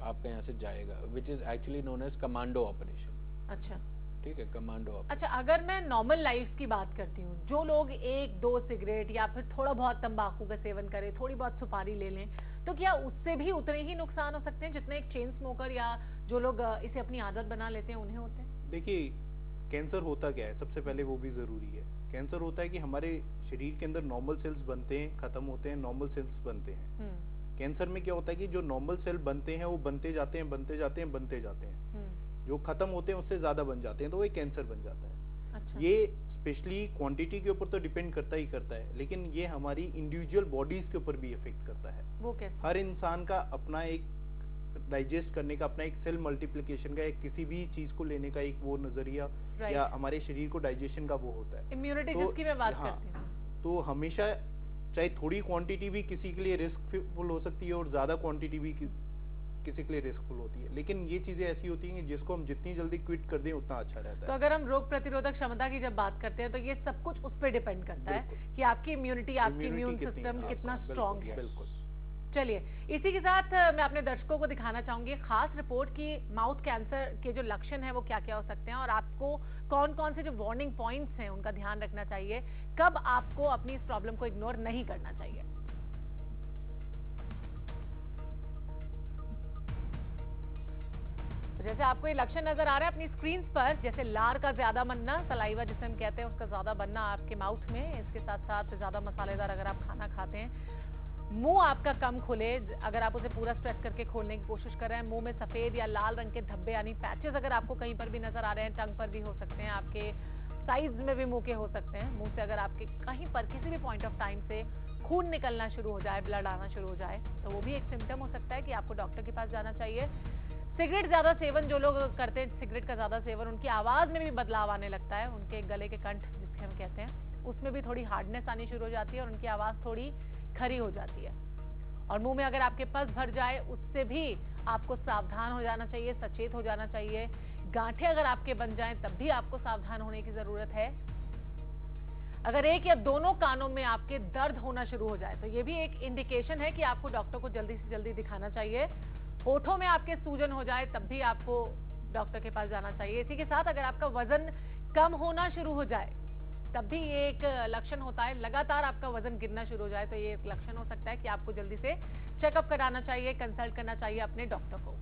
[SPEAKER 7] आपके यहाँ से जाएगा, which is actually known as commando operation.
[SPEAKER 1] अच्छा,
[SPEAKER 7] ठीक है, कमांडो ऑपरेशन।
[SPEAKER 1] अच्छा, अगर मैं नॉर्मल लाइफ की बात करती हूँ, जो लोग 1-2 सिगरेट या फिर थोड़ा बहुत तंबाकू का सेवन करें, थोड़ी बहुत सुपारी ले लें, तो क्या उससे भी उतने ही नुकसान हो सकते हैं जितने एक चेन स्मोकर या जो लोग इसे अपनी आदत बना लेते हैं उन्हें होते हैं?
[SPEAKER 6] देखिए, कैंसर होता क्या है, सबसे पहले वो भी जरूरी है। कैंसर होता है कि हमारे शरीर के अंदर नॉर्मल सेल्स बनते हैं, खत्म होते हैं, नॉर्मल सेल्स बनते हैं। कैंसर में क्या होता है कि जो नॉर्मल सेल बनते हैं वो बनते जाते हैं, बनते जाते हैं, बनते जाते हैं, जो खत्म होते हैं उससे ज्यादा बन जाते हैं, तो वो कैंसर बन जाता है। अच्छा। ये स्पेशली क्वांटिटी के ऊपर तो डिपेंड करता ही करता है, लेकिन ये हमारी इंडिविजुअल बॉडीज के ऊपर भी इफेक्ट करता है।
[SPEAKER 1] वो कैसे?
[SPEAKER 6] हर इंसान का अपना एक डाइजेस्ट करने का, अपना एक सेल मल्टीप्लिकेशन का, एक किसी भी चीज को लेने का एक वो नजरिया, या हमारे शरीर को डाइजेशन का वो होता है।
[SPEAKER 1] इम्यूनिटी जिसकी मैं बात करती हूँ,
[SPEAKER 6] तो हमेशा चाहे थोड़ी क्वांटिटी भी किसी के लिए रिस्कफुल हो सकती है और ज्यादा क्वांटिटी भी किसी के लिए रिस्कफुल होती है, लेकिन ये चीजें ऐसी होती हैं जिसको हम जितनी जल्दी क्विट कर दें उतना अच्छा रहता है।
[SPEAKER 1] तो अगर हम रोग प्रतिरोधक क्षमता की जब बात करते हैं तो ये सब कुछ उस पर डिपेंड करता है कि आपकी इम्यूनिटी, आपकी इम्यून सिस्टम कितना स्ट्रॉन्ग है।
[SPEAKER 6] बिल्कुल।
[SPEAKER 1] चलिए, इसी के साथ मैं अपने दर्शकों को दिखाना चाहूंगी खास रिपोर्ट की माउथ कैंसर के जो लक्षण है वो क्या क्या हो सकते हैं और आपको कौन कौन से जो वार्निंग पॉइंट्स हैं उनका ध्यान रखना चाहिए, कब आपको अपनी इस प्रॉब्लम को इग्नोर नहीं करना चाहिए। तो जैसे आपको ये लक्षण नजर आ रहा है अपनी स्क्रीन पर, जैसे लार का ज्यादा बनना, सलाइवा जिसे हम कहते हैं उसका ज्यादा बनना आपके माउथ में, इसके साथ साथ ज्यादा मसालेदार अगर आप खाना खाते हैं, मुंह आपका कम खुले, अगर आप उसे पूरा स्ट्रेच करके खोलने की कोशिश कर रहे हैं, मुंह में सफेद या लाल रंग के धब्बे यानी पैचेस अगर आपको कहीं पर भी नजर आ रहे हैं, टंग पर भी हो सकते हैं, आपके साइज में भी मुंह के हो सकते हैं, मुंह से अगर आपके कहीं पर किसी भी पॉइंट ऑफ टाइम से खून निकलना शुरू हो जाए, ब्लड आना शुरू हो जाए, तो वो भी एक सिम्टम हो सकता है कि आपको डॉक्टर के पास जाना चाहिए। सिगरेट ज्यादा सेवन जो लोग करते हैं, सिगरेट का ज्यादा सेवन, उनकी आवाज में भी बदलाव आने लगता है, उनके गले के कंठ जिसके हम कहते हैं उसमें भी थोड़ी हार्डनेस आनी शुरू हो जाती है और उनकी आवाज थोड़ी खरी हो जाती है। और मुंह में अगर आपके पस भर जाए उससे भी आपको सावधान हो जाना चाहिए, सचेत हो जाना चाहिए। गांठें अगर आपके बन जाएं तब भी आपको सावधान होने की जरूरत है। अगर एक या दोनों कानों में आपके दर्द होना शुरू हो जाए तो ये भी एक इंडिकेशन है कि आपको डॉक्टर को जल्दी से जल्दी दिखाना चाहिए। होठों में आपके सूजन हो जाए तब भी आपको डॉक्टर के पास जाना चाहिए। इसी के साथ अगर आपका वजन कम होना शुरू हो जाए तब भी ये एक लक्षण होता है। लगातार आपका वजन गिरना शुरू हो जाए तो ये एक लक्षण हो सकता है कि आपको जल्दी से चेकअप कराना चाहिए, कंसल्ट करना चाहिए अपने डॉक्टर को।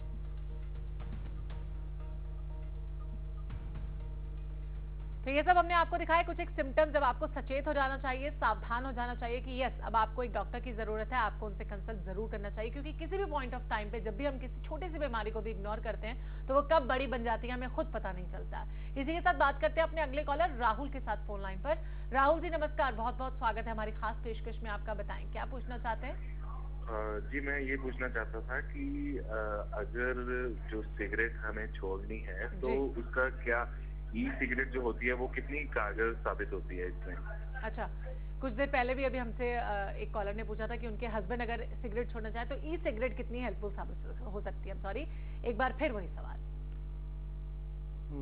[SPEAKER 1] तो ये सब हमने आपको दिखाया कुछ एक सिम्टम्स, जब आपको सचेत हो जाना चाहिए, सावधान हो जाना चाहिए कि यस अब आपको एक डॉक्टर की जरूरत है, आपको उनसे कंसल्ट जरूर करना चाहिए, क्योंकि किसी भी पॉइंट ऑफ टाइम पे जब भी हम किसी छोटी सी बीमारी को भी इग्नोर करते हैं तो वो कब बड़ी बन जाती है हमें खुद पता नहीं चलता। इसी के साथ बात करते हैं अपने अगले कॉलर राहुल के साथ फोन लाइन पर। राहुल जी नमस्कार, बहुत बहुत स्वागत है हमारी खास पेशकश में आपका। बताएं क्या पूछना चाहते हैं?
[SPEAKER 20] जी मैं ये पूछना चाहता था कि अगर जो सिगरेट हमें छोड़नी है तो उसका क्या ई सिगरेट जो होती है वो कितनी कारगर साबित होती है इसमें? अच्छा, कुछ देर पहले भी अभी हमसे एक कॉलर ने पूछा था कि उनके हस्बैंड अगर सिगरेट छोड़ना चाहे तो ई सिगरेट कितनी हेल्पफुल साबित हो सकती है। सॉरी, एक बार फिर वही सवाल।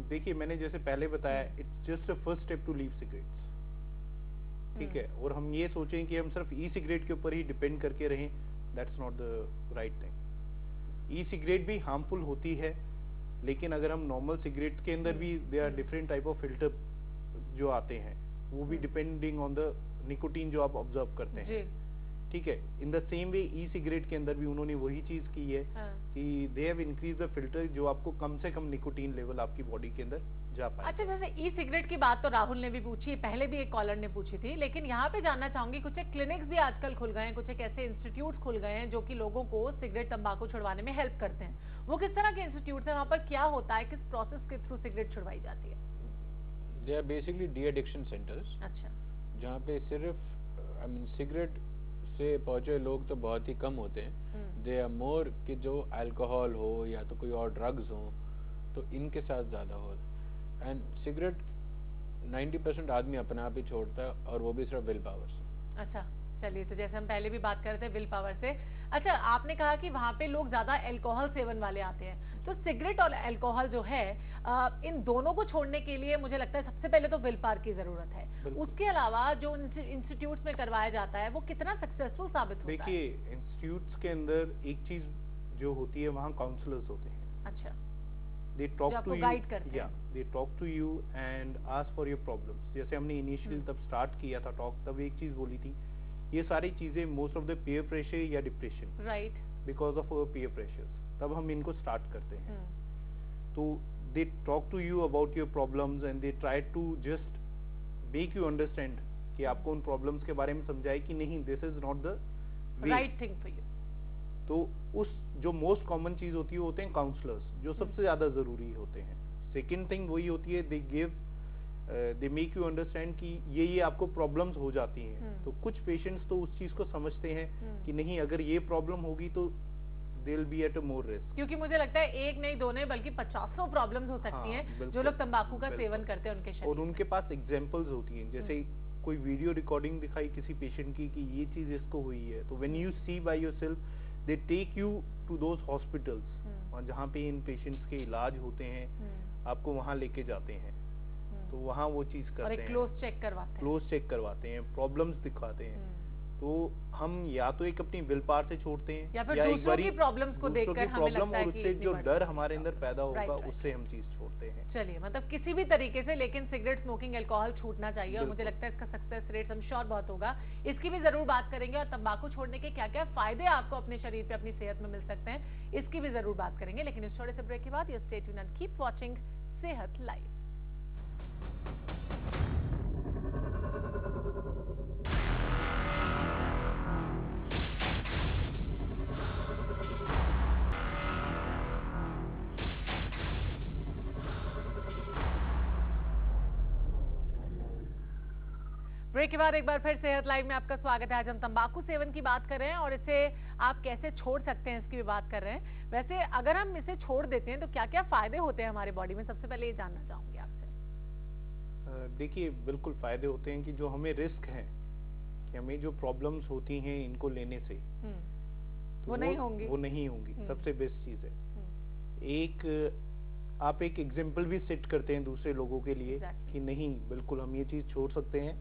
[SPEAKER 6] देखिए मैंने जैसे पहले बताया, it's just a first step to leave cigarettes, ठीक है। और हम ये सोचें कि हम सिर्फ ई सिगरेट के ऊपर ही डिपेंड करके रहें, that's not the right thing. E cigarette भी हार्मफुल होती है, लेकिन अगर हम नॉर्मल सिगरेट के अंदर भी they are different type of filter जो आते हैं, वो भी डिपेंडिंग ऑन द निकोटीन जो आप ऑब्जर्व करते हैं, ठीक है। In the same way e cigarette के अंदर भी उन्होंने वही चीज की है कि they have increase the filter जो आपको कम से कम निकोटीन लेवल आपकी बॉडी के अंदर जा पाए।
[SPEAKER 1] अच्छा, जैसे ई सिगरेट की बात तो राहुल ने भी पूछी, पहले भी एक कॉलर ने पूछी थी, लेकिन यहाँ पे जानना चाहूंगी कुछ एक क्लिनिक्स भी आजकल खुल गए हैं, कुछ एक ऐसे इंस्टीट्यूट खुल गए हैं जो कि लोगों को सिगरेट तंबाकू छुड़वाने में हेल्प करते हैं। वो किस तरह के इंस्टीट्यूट है, वहाँ पर क्या होता है, किस प्रोसेस के थ्रू सिगरेट छुड़वाई जाती है?
[SPEAKER 7] They are basically de addiction centres.
[SPEAKER 1] अच्छा,
[SPEAKER 7] जहाँ पे सिर्फ सिगरेट से पहुंचे लोग तो बहुत ही कम होते हैं। दे आर मोर कि जो अल्कोहल हो या तो कोई और ड्रग्स हो तो इनके साथ ज्यादा हो। एंड सिगरेट 90% आदमी अपने आप ही छोड़ता है, और वो भी सिर्फ विल पावर से।
[SPEAKER 1] अच्छा, चलिए, तो जैसे हम पहले भी बात कर रहे थे विल पावर से। अच्छा, आपने कहा कि वहाँ पे लोग ज्यादा अल्कोहल सेवन वाले आते हैं, तो सिगरेट और अल्कोहल जो है इन दोनों को छोड़ने के लिए मुझे लगता है सबसे पहले तो विल पावर की जरूरत है। उसके अलावा जो इंस्टीट्यूट्स में करवाया जाता है वो कितना सक्सेसफुल साबित होता है?
[SPEAKER 6] देखिए, इंस्टीट्यूट्स के अंदर एक चीज जो होती है, वहाँ काउंसलर्स होते हैं।
[SPEAKER 1] अच्छा,
[SPEAKER 6] they talk to you, yeah, they talk to you and ask for your problems। जैसे हमने इनिशियल तब स्टार्ट किया था टॉक, तब एक चीज बोली थी, ये सारी चीजें most of the peer pressure या depression,
[SPEAKER 1] right,
[SPEAKER 6] because of peer pressure, तब हम इनको स्टार्ट करते हैं। तो they talk to you about your problems and they try to just make you understand कि आपको उन प्रॉब्लम्स के बारे में समझाए कि नहीं, this is not the
[SPEAKER 1] right thing for you.
[SPEAKER 6] तो उस जो मोस्ट कॉमन चीज होती है वो होते हैं काउंसलर्स, जो सबसे ज्यादा जरूरी होते हैं। सेकंड थिंग वही होती है, दे मेक यू अंडरस्टैंड कि ये आपको प्रॉब्लम्स हो जाती हैं। तो कुछ पेशेंट्स तो उस चीज को समझते हैं कि नहीं, अगर ये प्रॉब्लम होगी तो they will be at a more risk.
[SPEAKER 1] क्योंकि मुझे लगता है एक नहीं दो नहीं बल्कि 50 प्रॉब्लम्स हो सकती हैं जो लोग तंबाकू का सेवन करते हैं उनके शरीर।
[SPEAKER 6] और उनके पास एग्जाम्पल्स होती हैं, जैसे कोई वीडियो रिकॉर्डिंग दिखाई किसी पेशेंट की कि ये चीज इसको हुई है, तो when you see by yourself they take you to those hospitals, और जहाँ पे इन पेशेंट्स के इलाज होते हैं, आपको वहाँ लेके जाते हैं। तो वहाँ वो चीज करते हैं,
[SPEAKER 1] क्लोज चेक करवाते हैं,
[SPEAKER 6] प्रॉब्लम्स दिखाते हैं। तो हम या तो एक अपनी विल पावर से छोड़ते हैं
[SPEAKER 1] या फिर दूसरों की प्रॉब्लम्स को देखकर हमें लगता है
[SPEAKER 6] कि उससे जो डर हमारे अंदर पैदा होगा उससे हम चीज छोड़ते हैं।
[SPEAKER 1] चलिए, मतलब किसी भी तरीके से, लेकिन सिगरेट, स्मोकिंग, अल्कोहल छूटना चाहिए और मुझे लगता है इसका सक्सेस रेट हम श्योर बहुत होगा। इसकी भी जरूर बात करेंगे और तंबाकू छोड़ने के क्या क्या फायदे आपको अपने शरीर पे, अपनी सेहत में मिल सकते हैं, इसकी भी जरूर बात करेंगे। लेकिन इस छोटे से ब्रेक के बाद stay tuned and keep watching Sehat live. Break के बाद एक बार फिर सेहत लाइव में आपका स्वागत है। आज हम तंबाकू सेवन की बात कर रहे हैं और इसे आप कैसे छोड़ सकते हैं इसकी भी बात कर रहे हैं। वैसे अगर हम इसे छोड़ देते हैं तो क्या क्या फायदे होते हैं हमारे बॉडी में, सबसे पहले ये जानना चाहूंगी आपसे।
[SPEAKER 6] देखिए, बिल्कुल फायदे होते हैं कि जो हमें रिस्क है कि हमें जो प्रॉब्लम्स होती हैं इनको लेने से
[SPEAKER 1] वो
[SPEAKER 6] नहीं होंगी। सबसे बेस्ट चीज है। आप एक एग्जाम्पल भी सेट करते हैं दूसरे लोगों के लिए कि नहीं, बिल्कुल हम ये चीज छोड़ सकते हैं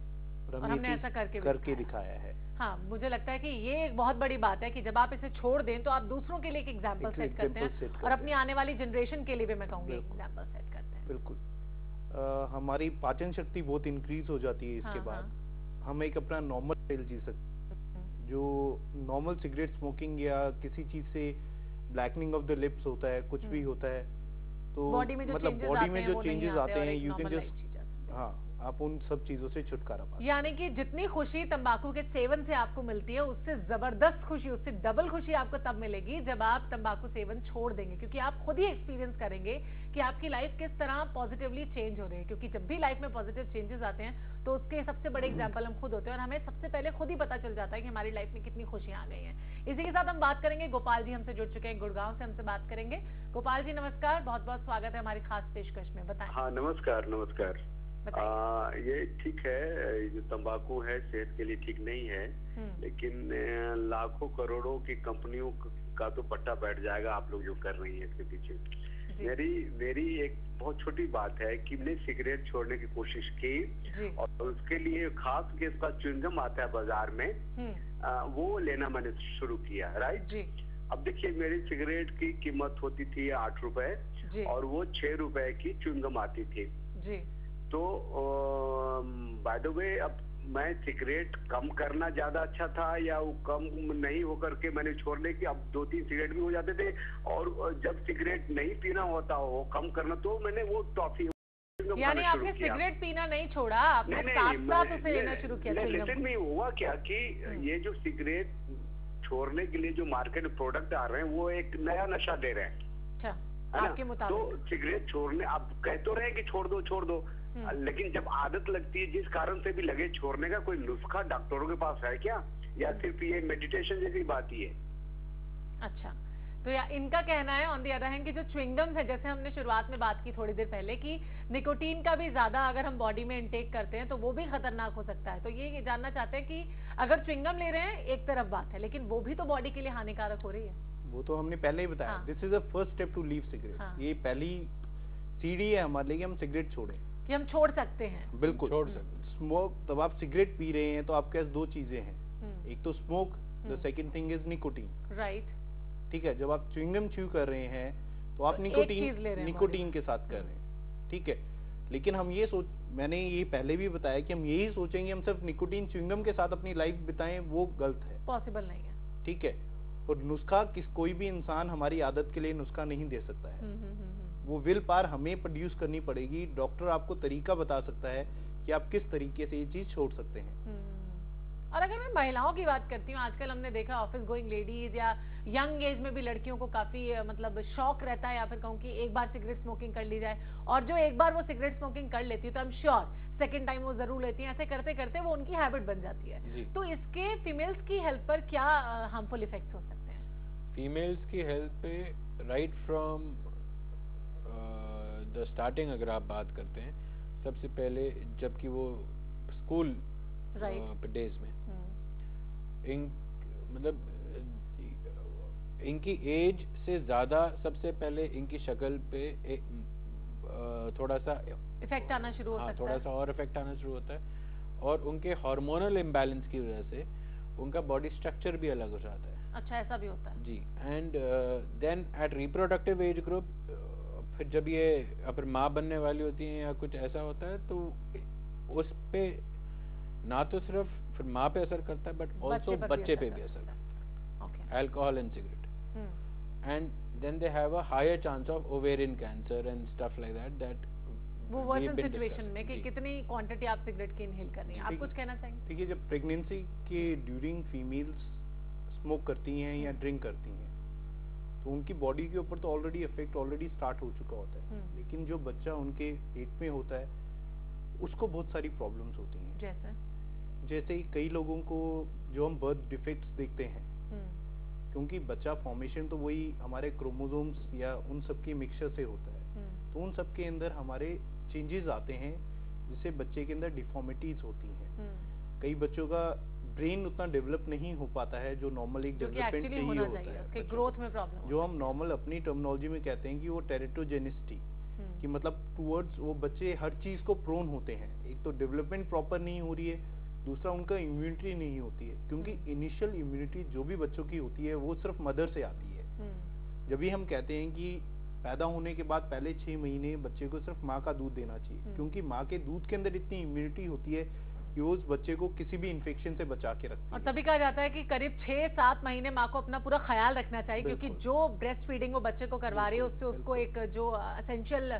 [SPEAKER 6] और
[SPEAKER 1] हमने ऐसा
[SPEAKER 6] करके दिखाया है।
[SPEAKER 1] हाँ, मुझे लगता है कि ये एक बहुत बड़ी बात है कि जब आप इसे छोड़ दें तो आप दूसरों के लिए एक एग्जाम्पल सेट करते हैं और अपनी आने वाली जनरेशन के लिए भी मैं कहूँगी एग्जाम्पल सेट करते हैं।
[SPEAKER 6] बिल्कुल। हमारी पाचन शक्ति बहुत इंक्रीज हो जाती है इसके बाद। हम एक अपना नॉर्मल लाइफ जी सकते हैं। जो नॉर्मल सिगरेट स्मोकिंग या किसी चीज से ब्लैकनिंग ऑफ द लिप्स होता है, कुछ भी होता है, तो मतलब बॉडी में जो चेंजेस आते हैं, यू कैन जस्ट, हाँ, आप उन सब चीजों से छुटकारा पाते हैं।
[SPEAKER 1] यानी कि जितनी खुशी तंबाकू के सेवन से आपको मिलती है उससे जबरदस्त खुशी, उससे डबल खुशी आपको तब मिलेगी जब आप तंबाकू सेवन छोड़ देंगे, क्योंकि आप खुद ही एक्सपीरियंस करेंगे कि आपकी लाइफ किस तरह पॉजिटिवली चेंज हो रही है। क्योंकि जब भी लाइफ में पॉजिटिव चेंजेस आते हैं तो उसके सबसे बड़े एग्जाम्पल हम खुद होते हैं और हमें सबसे पहले खुद ही पता चल जाता है कि हमारी लाइफ में कितनी खुशियां आ गई हैं। इसी के साथ हम बात करेंगे, गोपाल जी हमसे जुड़ चुके हैं, गुड़गांव से हमसे बात करेंगे। गोपाल जी नमस्कार, बहुत बहुत स्वागत है हमारी खास पेशकश में, बताएं।
[SPEAKER 21] हाँ, नमस्कार। ये ठीक है, जो तंबाकू है सेहत के लिए ठीक नहीं है, लेकिन लाखों करोड़ों की कंपनियों का तो पट्टा बैठ जाएगा आप लोग जो कर रही हैं इसके पीछे। मेरी एक बहुत छोटी बात है कि मैंने सिगरेट छोड़ने की कोशिश की और उसके लिए खास के इसका च्युइंगम आता है बाजार में, वो लेना मैंने शुरू किया। राइट। अब देखिए, मेरी सिगरेट की कीमत होती थी 8 रुपए और वो 6 रुपए की च्युइंगम आती थी। तो बाय द वे, अब मैं सिगरेट कम करना ज्यादा अच्छा था या वो कम नहीं होकर के मैंने छोड़ने की, अब 2-3 सिगरेट भी हो जाते थे। और जब सिगरेट नहीं पीना होता हो, कम करना, तो मैंने वो टॉफी,
[SPEAKER 1] यानी आपने सिगरेट पीना नहीं छोड़ा, आपने साथ उसे लेना शुरू किया।
[SPEAKER 21] लेकिन में हुआ क्या कि ये जो सिगरेट छोड़ने के लिए जो मार्केट में प्रोडक्ट आ रहे हैं वो एक नया नशा दे रहे हैं,
[SPEAKER 1] आपके मुताबिक।
[SPEAKER 21] तो सिगरेट छोड़ने, आप कह तो रहे हैं कि छोड़ दो, लेकिन जब आदत लगती है, जिस कारण से भी लगे छोड़ने का, कोई नुस्खा डॉक्टरों के पास है क्या, या सिर्फ ये मेडिटेशन जैसी बात ही है?
[SPEAKER 1] अच्छा, तो या इनका कहना है ऑन द अदर हैंड कि जो च्युइंगम्स है, जैसे हमने शुरुआत में बात की थोड़ी देर पहले, कि निकोटीन का भी ज्यादा अगर हम बॉडी में इंटेक करते हैं तो वो भी खतरनाक हो सकता है। तो ये जानना चाहते हैं कि अगर च्युइंगम ले रहे हैं एक तरफ बात है, लेकिन वो भी तो बॉडी के लिए हानिकारक हो रही है।
[SPEAKER 6] वो तो हमने पहले ही बताया, this is the first step to leave cigarette. ये पहली सीढ़ी है हमारे लिए कि हम सिगरेट छोड़ें,
[SPEAKER 1] कि हम छोड़ सकते हैं।
[SPEAKER 6] बिल्कुल छोड़ सकते। स्मोक, तब आप सिगरेट पी रहे हैं तो आपके पास 2 चीजें हैं, एक तो smoke, the second thing is nicotine.
[SPEAKER 1] Right.
[SPEAKER 6] ठीक है, जब आप च्युइंगम च्यू कर रहे हैं तो आप निकोटीन के साथ कर रहे हैं। ठीक है, लेकिन हम ये मैंने ये पहले भी बताया कि हम यही सोचेंगे हम सिर्फ निकोटीन च्युइंगम के साथ अपनी लाइफ बिताएं, वो गलत है,
[SPEAKER 1] पॉसिबल नहीं है।
[SPEAKER 6] ठीक है, और नुस्खा कोई भी इंसान हमारी आदत के लिए नुस्खा नहीं दे सकता है। वो विल पावर हमें प्रोड्यूस करनी पड़ेगी। डॉक्टर आपको तरीका बता सकता है कि आप किस तरीके से ये चीज छोड़ सकते हैं।
[SPEAKER 1] और अगर मैं महिलाओं की बात करती हूँ, आजकल हमने देखा ऑफिस गोइंग लेडीज या यंग एज में भी लड़कियों को काफी मतलब शौक रहता है, या फिर कहूँ कि एक बार सिगरेट स्मोकिंग कर ली जाए, और जो एक बार वो सिगरेट स्मोकिंग कर लेती है तो I am sure second time वो जरूर लेती हैं। ऐसे करते करते वो उनकी हैबिट बन जाती है। तो इसके फीमेल्स की हेल्थ पर क्या हार्मफुल इफेक्ट्स हो सकते हैं?
[SPEAKER 7] फीमेल्स की हेल्थ पे राइट फ्रॉम द स्टार्टिंग अगर आप बात करते हैं, सबसे पहले जबकि वो स्कूल डेज में मतलब इनकी एज से ज्यादा सबसे पहले इनकी शक्ल पे थोड़ा सा
[SPEAKER 1] इफेक्ट आना शुरू हो सकता है,
[SPEAKER 7] थोड़ा सा और इफेक्ट आना शुरू होता है, और उनके हार्मोनल इम्बैलेंस की वजह से उनका बॉडी स्ट्रक्चर भी अलग हो जाता है।
[SPEAKER 1] अच्छा, ऐसा भी होता है
[SPEAKER 7] जी। And then at reproductive age group, फिर जब ये फिर माँ बनने वाली होती हैं या कुछ ऐसा होता है, तो उस पे ना तो सिर्फ फिर माँ पे असर करता है बट ऑल्सो बच्चे पे भी असर करता है, alcohol and cigarette. And then they have a higher chance of ovarian cancer and stuff like that
[SPEAKER 1] वो वर्सन सिचुएशन में कि कितनी क्वांटिटी आप सिगरेट की इनहेल करनी है। आप कुछ कहना चाहेंगे?
[SPEAKER 6] देखिए, जब प्रेगनेंसी के ड्यूरिंग फीमेल्स स्मोक करती हैं या ड्रिंक करती हैं तो उनकी बॉडी के ऊपर तो ऑलरेडी इफेक्ट ऑलरेडी स्टार्ट हो चुका होता है, लेकिन जो बच्चा उनके पेट में होता है उसको बहुत सारी प्रॉब्लम्स होती हैं। जैसे ही कई लोगों को जो हम बर्थ डिफेक्ट्स देखते हैं, क्योंकि बच्चा फॉर्मेशन तो वही हमारे क्रोमोसोम्स या उन सब की मिक्सचर से होता है, तो उन सब के अंदर हमारे चेंजेस आते हैं जिससे बच्चे के अंदर डिफॉर्मिटीज होती हैं। कई बच्चों का ब्रेन उतना डेवलप नहीं हो पाता है जो नॉर्मल एक डेवलपमेंट चाहिए होता है,
[SPEAKER 1] उसके ग्रोथ में प्रॉब्लम,
[SPEAKER 6] जो हम नॉर्मल अपनी टर्मिनोलॉजी में कहते हैं कि वो टेरिटोजेनिसिटी, कि मतलब टुवर्ड्स वो बच्चे हर चीज को प्रोन होते हैं। एक तो डेवलपमेंट प्रॉपर नहीं हो रही है, दूसरा उनका इम्यूनिटी नहीं होती है, क्योंकि इनिशियल इम्यूनिटी जो भी बच्चों की होती है वो सिर्फ मदर से आती है। जब भी हम कहते हैं कि पैदा होने के बाद पहले 6 महीने बच्चे को सिर्फ माँ का दूध देना चाहिए, क्योंकि माँ के दूध के अंदर इतनी इम्यूनिटी होती है कि वो उस बच्चे को किसी भी इन्फेक्शन से बचा के रखती है।
[SPEAKER 1] और तभी कहा जाता है कि करीब 6-7 महीने माँ को अपना पूरा ख्याल रखना चाहिए, क्योंकि जो ब्रेस्ट फीडिंग वो बच्चे को करवा रही है उससे उसको एक जो एसेंशियल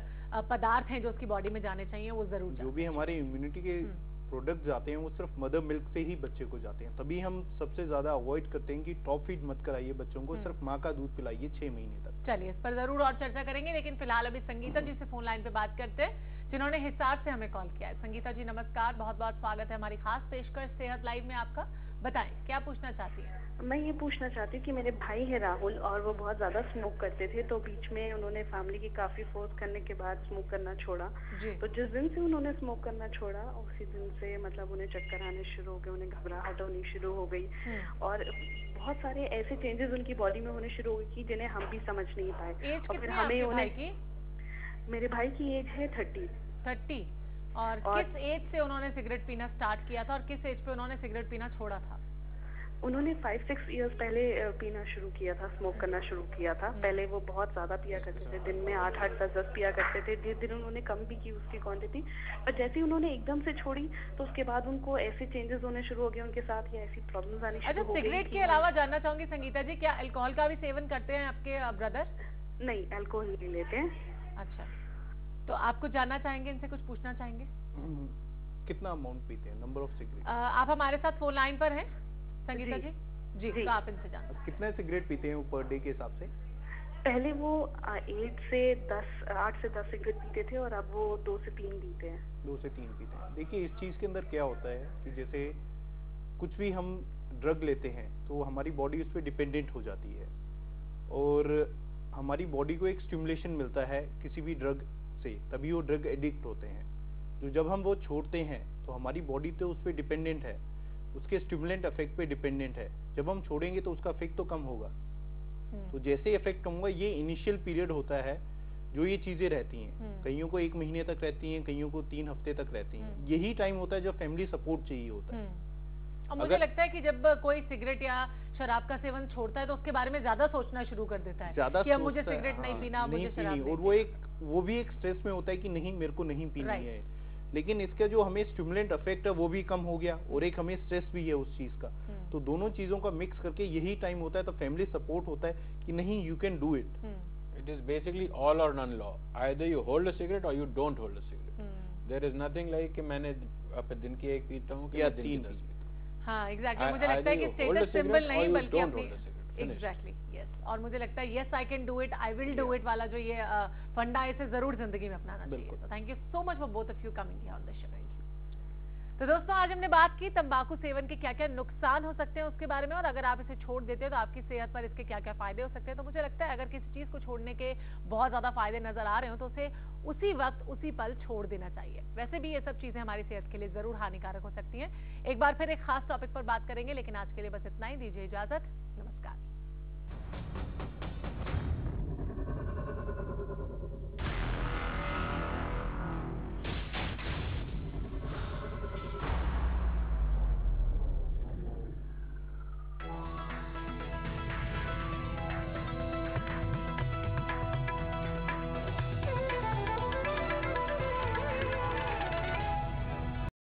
[SPEAKER 1] पदार्थ हैं जो उसकी बॉडी में जाने चाहिए वो जरूर
[SPEAKER 6] जो भी हमारे इम्यूनिटी के प्रोडक्ट जाते हैं वो सिर्फ मदर मिल्क से ही बच्चे को जाते हैं। तभी हम सबसे ज्यादा अवॉइड करते हैं कि टॉप फीड मत कराइए बच्चों को, सिर्फ माँ का दूध पिलाइए 6 महीने तक।
[SPEAKER 1] चलिए, इस पर जरूर और चर्चा करेंगे, लेकिन फिलहाल अभी संगीता जी से फोन लाइन पे बात करते हैं जिन्होंने हिसार से हमें कॉल किया है। संगीता जी नमस्कार, बहुत बहुत स्वागत है हमारी खास पेशकश सेहत लाइव में आपका। बताएं क्या पूछना चाहती हैं?
[SPEAKER 19] मैं ये पूछना चाहती हूँ कि मेरे भाई है राहुल और वो बहुत ज्यादा स्मोक करते थे, तो बीच में उन्होंने फैमिली की काफी फोर्स करने के बाद स्मोक करना छोड़ा। तो जिस दिन से उन्होंने स्मोक करना छोड़ा उसी दिन से मतलब उन्हें चक्कर आने शुरू हो गए, उन्हें घबराहट होनी शुरू हो गई और बहुत सारे ऐसे चेंजेस उनकी बॉडी में होने शुरू हो गई जिन्हें हम भी समझ नहीं पाए।
[SPEAKER 1] और फिर हमें उन्हें,
[SPEAKER 19] मेरे भाई की एज है 30।
[SPEAKER 1] और किस एज से उन्होंने सिगरेट पीना स्टार्ट किया था और किस एज पे उन्होंने सिगरेट पीना छोड़ा था?
[SPEAKER 19] उन्होंने 5-6 इयर्स पहले पीना शुरू किया था, स्मोक करना शुरू किया था। पहले वो बहुत ज्यादा पिया करते थे, दिन में 8-8, 10-10 पिया करते थे। धीरे धीरे उन्होंने कम भी की उसकी क्वांटिटी, पर जैसे ही उन्होंने एकदम से छोड़ी तो उसके बाद उनको ऐसे चेंजेस होने शुरू हो गए उनके साथ, या ऐसी प्रॉब्लम्स आनी शुरू हो गई।
[SPEAKER 1] सिगरेट के अलावा जानना चाहूंगी संगीता जी, क्या अल्कोहल का भी सेवन करते हैं आपके ब्रदर?
[SPEAKER 19] नहीं, अल्कोहल नहीं लेते हैं।
[SPEAKER 1] अच्छा, तो आप कुछ जानना चाहेंगे, इनसे कुछ पूछना चाहेंगे?
[SPEAKER 6] कितना अमाउंट पीते हैं, नंबर ऑफ सिगरेट?
[SPEAKER 1] आप हमारे साथ फोन लाइन पर हैं संगीता जी? जी, तो आप इनसे जानते हैं
[SPEAKER 6] कितने सिगरेट पीते हैं पर डे के हिसाब से?
[SPEAKER 19] पहले वो 8 से 10 सिगरेट पीते थे और अब वो 2 से 3 पीते हैं।
[SPEAKER 6] 2 से 3 पीते हैं। देखिए, इस चीज के अंदर क्या होता है कि जैसे कुछ भी हम ड्रग लेते हैं तो हमारी बॉडी उस पर डिपेंडेंट हो जाती है और हमारी बॉडी को एक स्टिमुलेशन मिलता है किसी भी ड्रग से, तभी वो ड्रग एडिक्ट होते हैं। तो जब हम वो छोड़ते हैं तो हमारी बॉडी तो उस पर डिपेंडेंट है, उसके स्टिमुलेंट इफेक्ट पे डिपेंडेंट है। जब हम छोड़ेंगे तो उसका इफेक्ट तो कम होगा। तो जैसे इफेक्ट कम होगा, ये इनिशियल पीरियड होता है जो ये चीजें रहती हैं। कईयों को 1 महीने तक रहती हैं, कईयों को 3 हफ्ते तक रहती हैं। यही टाइम होता है जब फैमिली सपोर्ट चाहिए होता है।
[SPEAKER 1] और मुझे लगता है कि जब कोई सिगरेट या शराब का सेवन छोड़ता है तो उसके बारे में ज्यादा सोचना शुरू कर देता है कि अब मुझे सिगरेट नहीं पीना, मुझे शराब नहीं
[SPEAKER 6] पीना। और वो भी एक स्ट्रेस में होता है कि नहीं, मेरे को नहीं पीनी है। लेकिन इसका जो हमें स्टिमुलेंट इफेक्ट है वो भी कम हो गया और एक हमें स्ट्रेस भी है उस चीज का। तो दोनों चीजों का मिक्स करके यही टाइम होता है, तो फैमिली सपोर्ट होता है कि नहीं, you can do it.
[SPEAKER 7] It is basically all और none law, either you hold a cigarette और you don't hold a cigarette. There is nothing like कि मैंने दिन की 1 पीता हूँ
[SPEAKER 6] या 3 पीता हूँ।
[SPEAKER 1] हाँ, एग्जैक्टली। मुझे लगता है कि स्टेटस सिंबल नहीं बल्कि अपनी एग्जैक्टली यस। और मुझे लगता है yes I can do it, I will do it वाला जो ये फंडा है इसे जरूर जिंदगी में अपनाना चाहिए। तो thank you so much for both of you coming here on the show. तो दोस्तों, आज हमने बात की तंबाकू सेवन के क्या क्या नुकसान हो सकते हैं उसके बारे में, और अगर आप इसे छोड़ देते हो तो आपकी सेहत पर इसके क्या क्या फायदे हो सकते हैं। तो मुझे लगता है अगर किसी चीज को छोड़ने के बहुत ज्यादा फायदे नजर आ रहे हो तो उसे उसी वक्त उसी पल छोड़ देना चाहिए। वैसे भी ये सब चीजें हमारी सेहत के लिए जरूर हानिकारक हो सकती हैं। एक बार फिर एक खास टॉपिक पर बात करेंगे, लेकिन आज के लिए बस इतना ही। दीजिए इजाजत, नमस्कार।